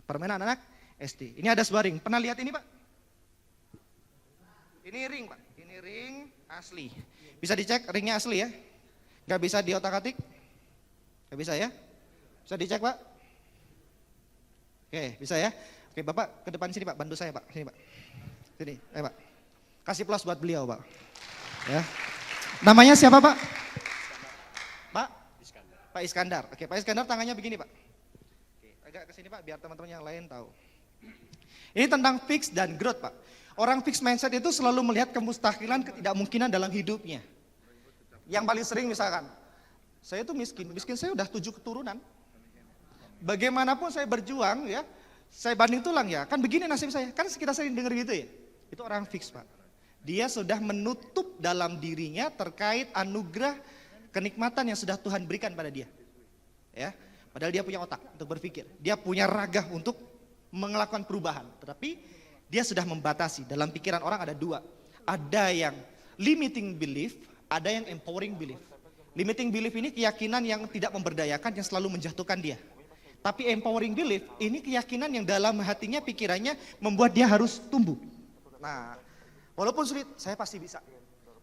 Permainan anak SD. Ini ada sebuah ring. Pernah lihat ini Pak? Ini ring Pak. Ini ring asli. Bisa dicek ringnya asli ya? Gak bisa diotak-atik? Gak bisa ya? Bisa dicek Pak? Oke bisa ya? Oke Bapak ke depan sini Pak, bantu saya Pak. Sini Pak. Sini, ayo Pak. Kasih plus buat beliau Pak. Ya. Namanya siapa Pak? Pak? Pak Iskandar. Oke, Pak Iskandar tangannya begini Pak. Oke, agak ke sini Pak biar teman-teman yang lain tahu. Ini tentang fix dan growth Pak. Orang fix mindset itu selalu melihat kemustahilan, ketidakmungkinan dalam hidupnya. Yang paling sering misalkan, saya itu miskin saya udah 7 keturunan. Bagaimanapun saya berjuang ya, saya banding tulang ya, kan begini nasib saya. Kan kita sering dengar gitu ya. Itu orang fix Pak. Dia sudah menutup dalam dirinya terkait anugerah kenikmatan yang sudah Tuhan berikan pada dia. Ya, padahal dia punya otak untuk berpikir. Dia punya ragah untuk melakukan perubahan. Tetapi dia sudah membatasi. Dalam pikiran orang ada dua. Ada yang limiting belief, ada yang empowering belief. Limiting belief ini keyakinan yang tidak memberdayakan, yang selalu menjatuhkan dia. Tapi empowering belief ini keyakinan yang dalam hatinya, pikirannya membuat dia harus tumbuh. Nah, walaupun sulit, saya pasti bisa.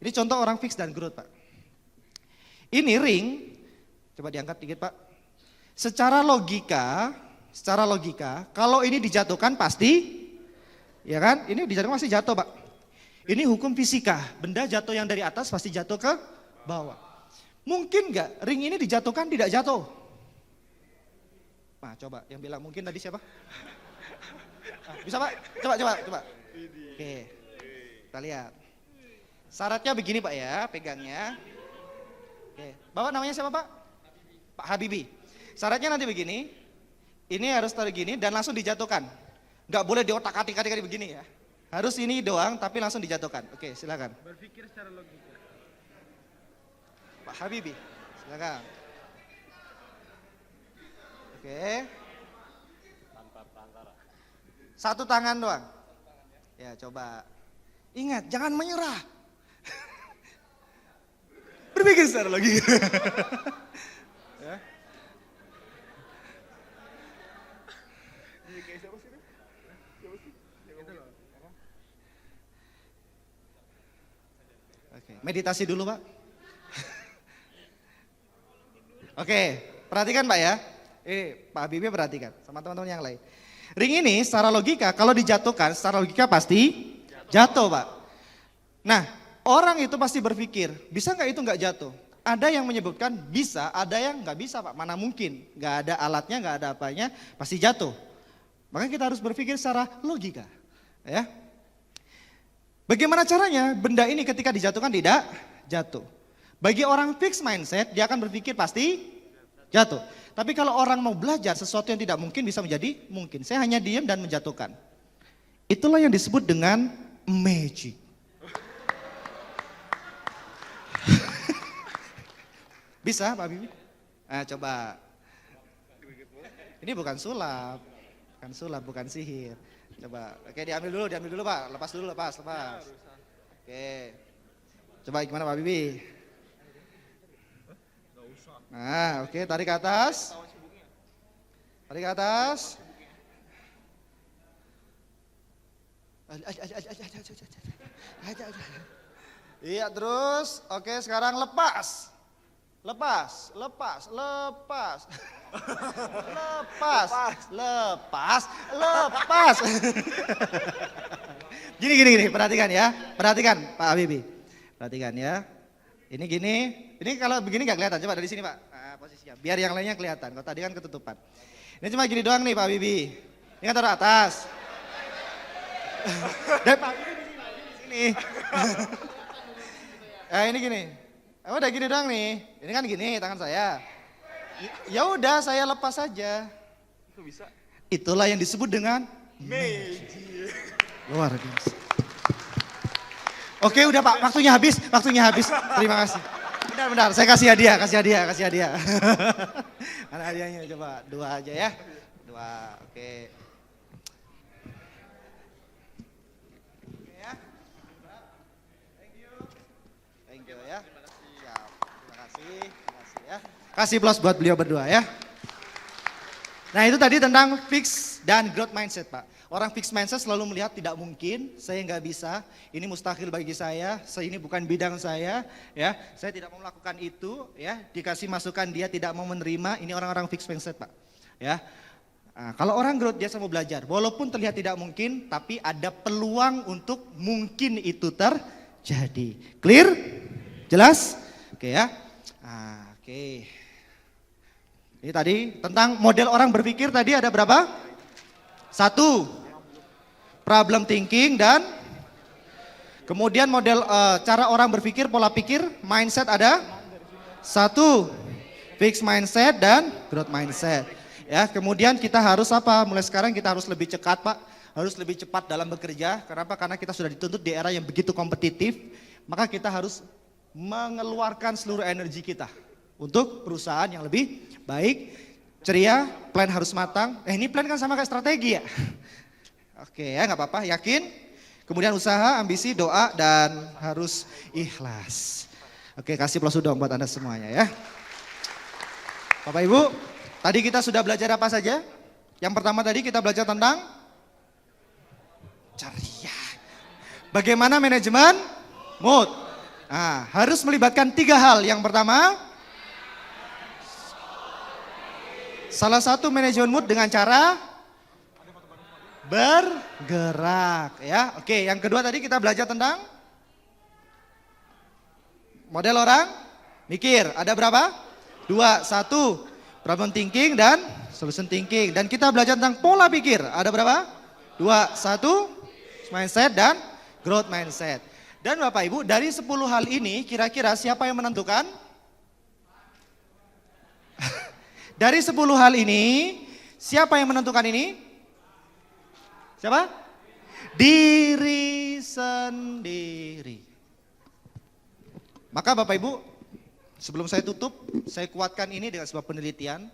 Ini contoh orang fix dan growth Pak. Ini ring, coba diangkat dikit Pak. Secara logika, kalau ini dijatuhkan pasti, ya kan? Ini dijatuhkan pasti jatuh Pak. Ini hukum fisika, benda jatuh yang dari atas pasti jatuh ke bawah. Mungkin nggak ring ini dijatuhkan tidak jatuh? Nah coba, yang bilang mungkin tadi siapa? Bisa Pak? Coba. Oke, kita lihat. Syaratnya begini Pak ya, pegangnya. Oke, Bapak namanya siapa Pak? Pak Habibi. Syaratnya nanti begini, ini harus taruh gini dan langsung dijatuhkan. Nggak boleh diotak-atik begini ya. Harus ini doang tapi langsung dijatuhkan. Oke, silakan. Berpikir secara logika. Pak Habibi, silakan. Oke. Satu tangan doang. Ya coba. Ingat, jangan menyerah. Berpikir secara logika. Ya. Oke, meditasi dulu Pak. Oke, perhatikan Pak ya. Pak Habibie perhatikan sama teman-teman yang lain. Ring ini secara logika kalau dijatuhkan secara logika pasti jatuh Pak. Nah orang itu pasti berpikir bisa nggak itu nggak jatuh. Ada yang menyebutkan bisa, ada yang nggak bisa Pak. Mana mungkin, nggak ada alatnya, nggak ada apanya, pasti jatuh. Makanya kita harus berpikir secara logika. Ya. Bagaimana caranya benda ini ketika dijatuhkan tidak jatuh? Bagi orang fixed mindset, dia akan berpikir pasti jatuh. Tapi kalau orang mau belajar sesuatu yang tidak mungkin bisa menjadi mungkin. Saya hanya diam dan menjatuhkan. Itulah yang disebut dengan magic. Bisa Pak Bibi? Nah, coba. Ini bukan sulap. Bukan sulap, bukan sihir. Coba. Oke, diambil dulu Pak. Lepas dulu, lepas. Oke. Coba gimana Pak Bibi? Nah, oke, tarik ke atas. Tarik ke atas. Iya, terus. Oke, sekarang lepas. Lepas. Gini, perhatikan ya. Perhatikan Pak Habibie. Perhatikan ya. Ini gini, ini kalau begini nggak kelihatan, coba dari sini Pak, nah, posisinya, biar yang lainnya kelihatan, kalau tadi kan ketutupan. Ini cuma gini doang nih Pak Bibi, ini kan taruh atas. Dan Pak Bibi di sini. Ini gini, udah gini doang nih, ini kan gini tangan saya. Ya udah saya lepas saja. Itu bisa. Itulah yang disebut dengan magic. Luar biasa. Oke udah Pak, waktunya habis. Terima kasih. Benar, saya kasih hadiah. Mana hadiahnya coba, 2 aja ya. 2, oke. Thank you ya. Siap, terima kasih ya. Kasih plus buat beliau berdua ya. Nah itu tadi tentang fix dan growth mindset Pak. Orang fixed mindset selalu melihat tidak mungkin, saya nggak bisa, ini mustahil bagi saya ini bukan bidang saya, ya, saya tidak mau melakukan itu, ya, dikasih masukan dia tidak mau menerima, ini orang-orang fixed mindset Pak, ya. Nah, kalau orang growth dia mau belajar, walaupun terlihat tidak mungkin, tapi ada peluang untuk mungkin itu terjadi. Clear? Jelas? Oke ya. Nah, oke. Ini tadi tentang model orang berpikir tadi ada berapa? 1, problem thinking dan kemudian model cara orang berpikir, pola pikir, mindset ada 1, fixed mindset dan growth mindset. Ya, kemudian kita harus apa? Mulai sekarang kita harus lebih cepat Pak, harus lebih cepat dalam bekerja. Kenapa? Karena kita sudah dituntut di era yang begitu kompetitif, maka kita harus mengeluarkan seluruh energi kita untuk perusahaan yang lebih baik. Ceria, plan harus matang. Ini plan kan sama kayak strategi ya. Oke ya, nggak apa-apa, yakin. Kemudian usaha, ambisi, doa, dan harus ikhlas. Oke, kasih plus dong buat Anda semuanya ya. Bapak Ibu, tadi kita sudah belajar apa saja? Yang pertama tadi kita belajar tentang ceria. Bagaimana manajemen mood. Nah, harus melibatkan 3 hal. Yang pertama, salah satu manajemen mood dengan cara bergerak ya. Oke, yang kedua tadi kita belajar tentang model orang mikir. Ada berapa? 2, 1, problem thinking dan solution thinking. Dan kita belajar tentang pola pikir. Ada berapa? 2, 1, mindset dan growth mindset. Dan Bapak Ibu, dari 10 hal ini kira-kira siapa yang menentukan? Dari 10 hal ini, siapa yang menentukan ini? Siapa? Diri sendiri. Maka Bapak Ibu, sebelum saya tutup, saya kuatkan ini dengan sebuah penelitian.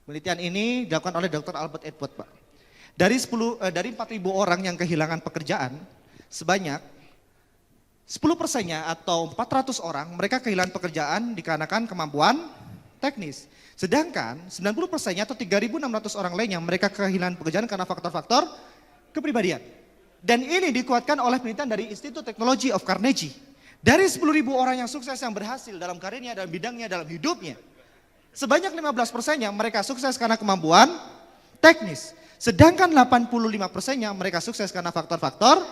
Penelitian ini dilakukan oleh Dr. Albert Edward, Pak. Dari 4.000 orang yang kehilangan pekerjaan, sebanyak 10%-nya atau 400 orang mereka kehilangan pekerjaan dikarenakan kemampuan teknis. Sedangkan 90%-nya atau 3.600 orang lainnya mereka kehilangan pekerjaan karena faktor-faktor kepribadian. Dan ini dikuatkan oleh penelitian dari Institute Technology of Carnegie. Dari 10.000 orang yang sukses yang berhasil dalam karirnya, dalam bidangnya, dalam hidupnya, sebanyak 15%-nya mereka sukses karena kemampuan teknis. Sedangkan 85%-nya mereka sukses karena faktor-faktor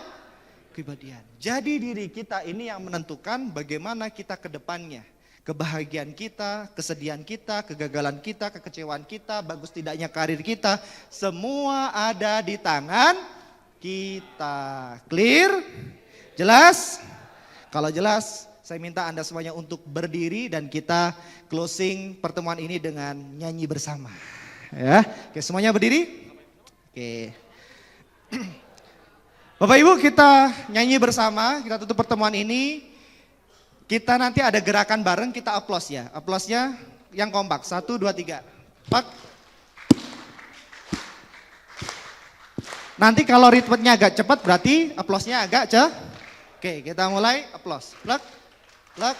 kepribadian. Jadi diri kita ini yang menentukan bagaimana kita ke depannya. Kebahagiaan kita, kesedihan kita, kegagalan kita, kekecewaan kita, bagus tidaknya karir kita, semua ada di tangan kita. Clear? Jelas? Kalau jelas, saya minta Anda semuanya untuk berdiri dan kita closing pertemuan ini dengan nyanyi bersama. Ya, oke semuanya berdiri. Oke. Bapak Ibu kita nyanyi bersama, kita tutup pertemuan ini. Kita nanti ada gerakan bareng, kita aplaus ya. Aplausnya yang kompak, 1, 2, 3. Pak. Nanti kalau ritmenya agak cepat berarti aplausnya agak Oke, kita mulai aplaus. Plak, plak.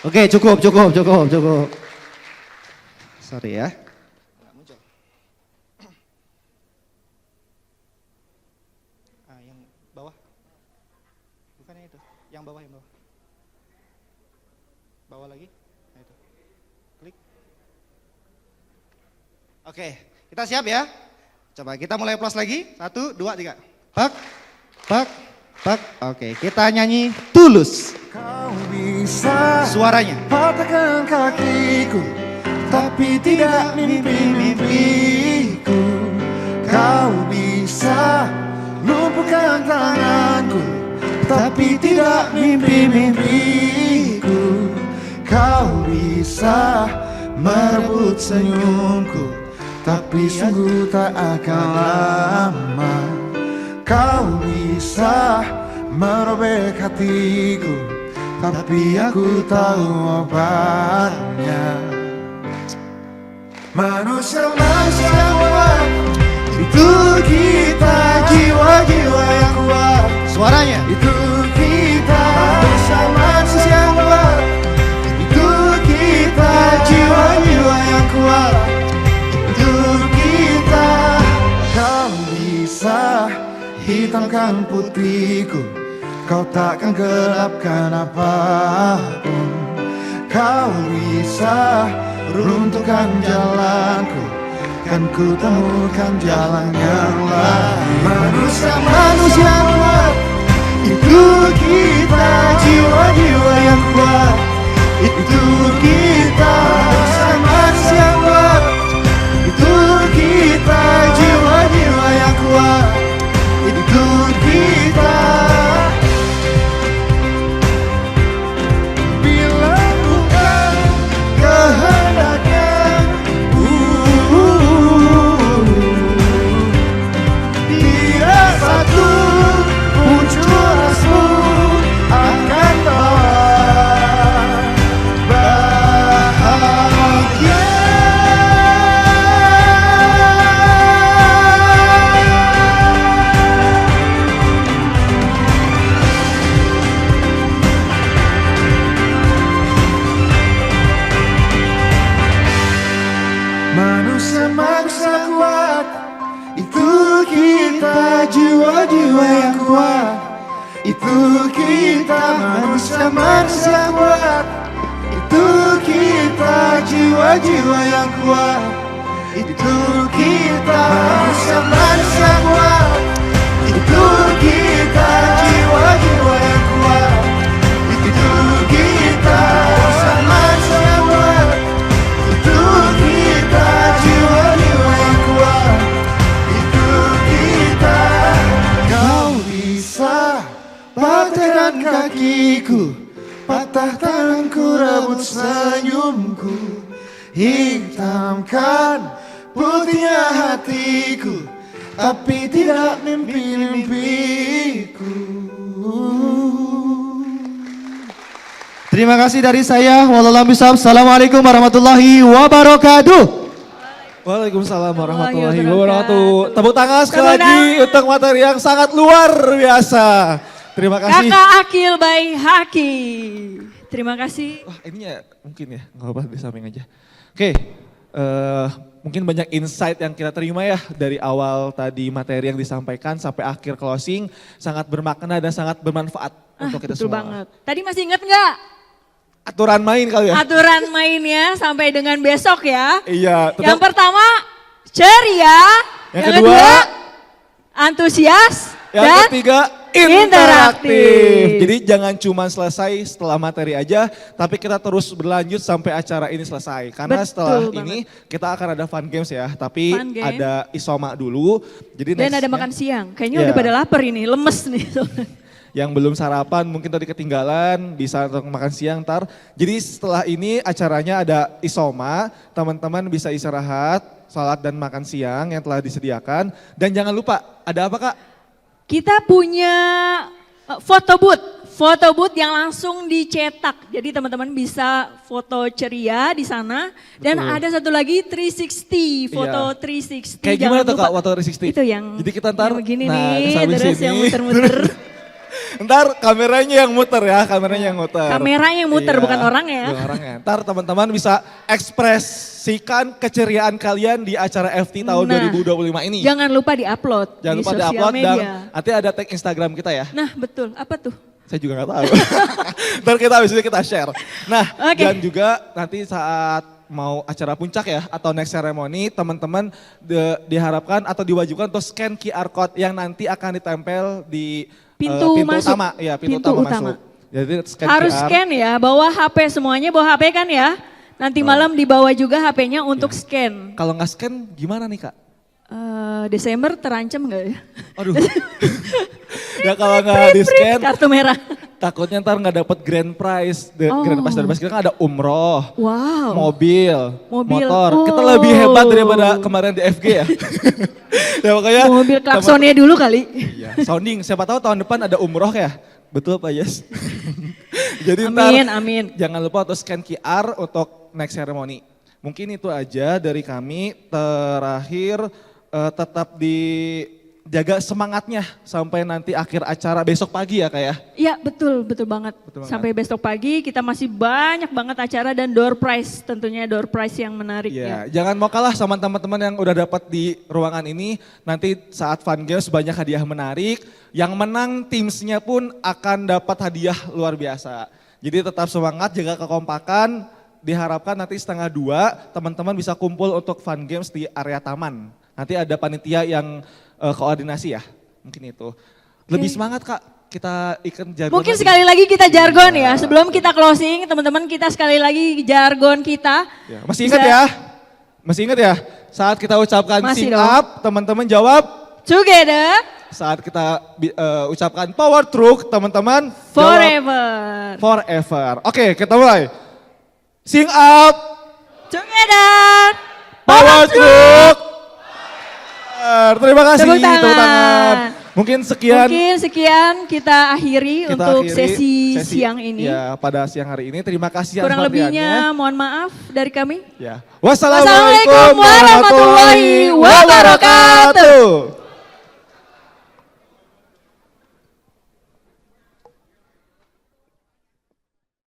Oke, cukup. Sorry ya. Nggak muncul. Yang bawah. Bukannya itu. Yang bawah. Bawah lagi. Nah itu. Klik. Oke, kita siap ya? Coba kita mulai plus lagi. 1, 2, 3. Pak, pak, pak. Oke, kita nyanyi Tulus. Kau bisa Suaranya. patahkan kakiku, tapi tidak mimpi-mimpiku. Kau bisa lumpuhkan tanganku, tapi tidak mimpi-mimpiku. Kau bisa merebut senyumku, tapi sungguh tak akan lama. Kau bisa merobek hatiku, tapi aku tahu obatnya. Manusia yang kuat, itu kita, jiwa-jiwa yang kuat. Suaranya. Itu kita, manusia yang kuat. Itu kita, jiwa-jiwa yang kuat. Itu kita. Kau bisa hitamkan putihku, kau takkan gelapkan apapun. Kau bisa runtuhkan jalanku, kan ku temukan jalan yang lain. Manusia kuat, itu kita, jiwa-jiwa yang kuat. Itu kita, manusia kuat. Itu kita, jiwa-jiwa yang kuat. Itu kita. Bila bukan kehendaknya, tidak satu pun curasmu akan bawa bahagia. Manusia kuat, itu kita, jiwa-jiwa yang kuat. Itu kita, manusia kuat. Itu kita, jiwa-jiwa yang kuat. Itu kita, manusia kuat. Itu kita, jiwa-jiwa yang kuat. Itu kita, manusia kuat. Itu kita, jiwa-jiwa yang kuat. Itu kita. Kau bisa patahkan kakiku, patah tanganku, rebut senyumku. Hitamkan putihnya hatiku, tapi tidak mimpi-mimpiku. Terima kasih dari saya. Wassalamualaikum warahmatullahi wabarakatuh. Waalaikumsalam warahmatullahi wabarakatuh. Tepuk tangan sekali lagi untuk materi yang sangat luar biasa. Terima kasih. Kakak Akil by Haki. Terima kasih. Wah ini ya mungkin ya, nggak apa-apa di samping aja. Oke, mungkin banyak insight yang kita terima ya dari awal tadi materi yang disampaikan sampai akhir closing. Sangat bermakna dan sangat bermanfaat untuk kita betul semua. banget. Tadi masih inget nggak? Aturan main kali ya? Aturan mainnya sampai dengan besok ya. Iya. Yang pertama ceria. Yang kedua antusias. Yang dan ketiga interaktif. Jadi jangan cuma selesai setelah materi aja, tapi kita terus berlanjut sampai acara ini selesai. Karena Betul setelah banget. ini kita akan ada fun games ya, tapi Fun game. ada isoma dulu. Jadi Dan ada nextnya- makan siang. Kayaknya Iya. udah pada lapar ini, lemes nih. Yang belum sarapan mungkin tadi ketinggalan bisa untuk makan siang ntar. Jadi setelah ini acaranya ada isoma, teman-teman bisa istirahat, salat dan makan siang yang telah disediakan. Dan jangan lupa ada apa Kak? Kita punya foto booth yang langsung dicetak. Jadi teman-teman bisa foto ceria di sana. Dan Betul. ada satu lagi 360, foto Iya. 360. Kayak Jangan gimana tuh lupa. Kak foto 360? Itu yang Jadi kita ntar, yang begini nah, nih, sambil terus sini. yang muter-muter. Ntar kameranya yang muter ya, kameranya yang muter. Kameranya yang muter, bukan orangnya. Bukan orangnya. Ntar teman-teman bisa ekspresikan keceriaan kalian di acara FT tahun Nah, 2025 ini. Jangan lupa di-upload Jangan di lupa sosial di-upload dan media. nanti ada tag Instagram kita ya. Nah betul, apa tuh? Saya juga nggak tahu. Ntar kita habis itu kita share. Nah, Oke. dan juga nanti saat mau acara puncak ya atau next ceremony, teman-teman diharapkan atau diwajibkan untuk scan QR code yang nanti akan ditempel di Pintu masuk. utama, ya pintu, Pintu utama utama. masuk. Jadi scan Harus QR. scan ya, bawa HP semuanya, bawa HP kan ya. Nanti malam dibawa juga HP-nya untuk Iya. scan. Kalau nggak scan gimana nih Kak? Desember terancam nggak ya? Aduh. Ya kalau nggak di scan, Kartu merah. takutnya ntar nggak dapet grand prize. Oh. Grand prize dari basket kan ada umroh. Wow. Mobil, Mobil. motor. Kita Oh. lebih hebat daripada kemarin di FG ya. Ya makanya. Mobil klaksonnya dulu kali. Iya, sounding. Siapa tahu tahun depan ada umroh ya. Betul Pak Yes. Jadi Amin, ntar amin. jangan lupa untuk scan QR untuk next ceremony. Mungkin itu aja dari kami. Terakhir tetap dijaga semangatnya sampai nanti akhir acara besok pagi ya Kak ya. Iya betul, betul banget. Betul banget. Sampai besok pagi kita masih banyak banget acara dan door prize, tentunya door prize yang menarik Iya, ya. jangan mau kalah sama teman-teman yang udah dapat di ruangan ini. Nanti saat fun games banyak hadiah menarik. Yang menang timsnya pun akan dapat hadiah luar biasa. Jadi tetap semangat, jaga kekompakan. Diharapkan nanti 1:30 teman-teman bisa kumpul untuk fun games di area taman. Nanti ada panitia yang koordinasi ya, mungkin itu. Lebih semangat Kak, kita ikan jargon. Mungkin lagi. sekali lagi kita jargon ya, sebelum kita closing teman-teman kita sekali lagi jargon kita. Ya, masih ingat ya? Masih ingat ya? Saat kita ucapkan Masih sing dong. up, teman-teman jawab. Together, Saat kita ucapkan power truck, teman-teman jawab forever. forever. Oke, kita mulai. Sing up, Together, power truck. Terima kasih, Tepuk tangan. tepuk tangan. Mungkin sekian Mungkin sekian kita akhiri kita untuk akhiri sesi siang ini. Ya, pada siang hari ini. Terima kasih atas Kurang perhatiannya. lebihnya mohon maaf dari kami. Ya. Wassalamualaikum warahmatullahi wabarakatuh.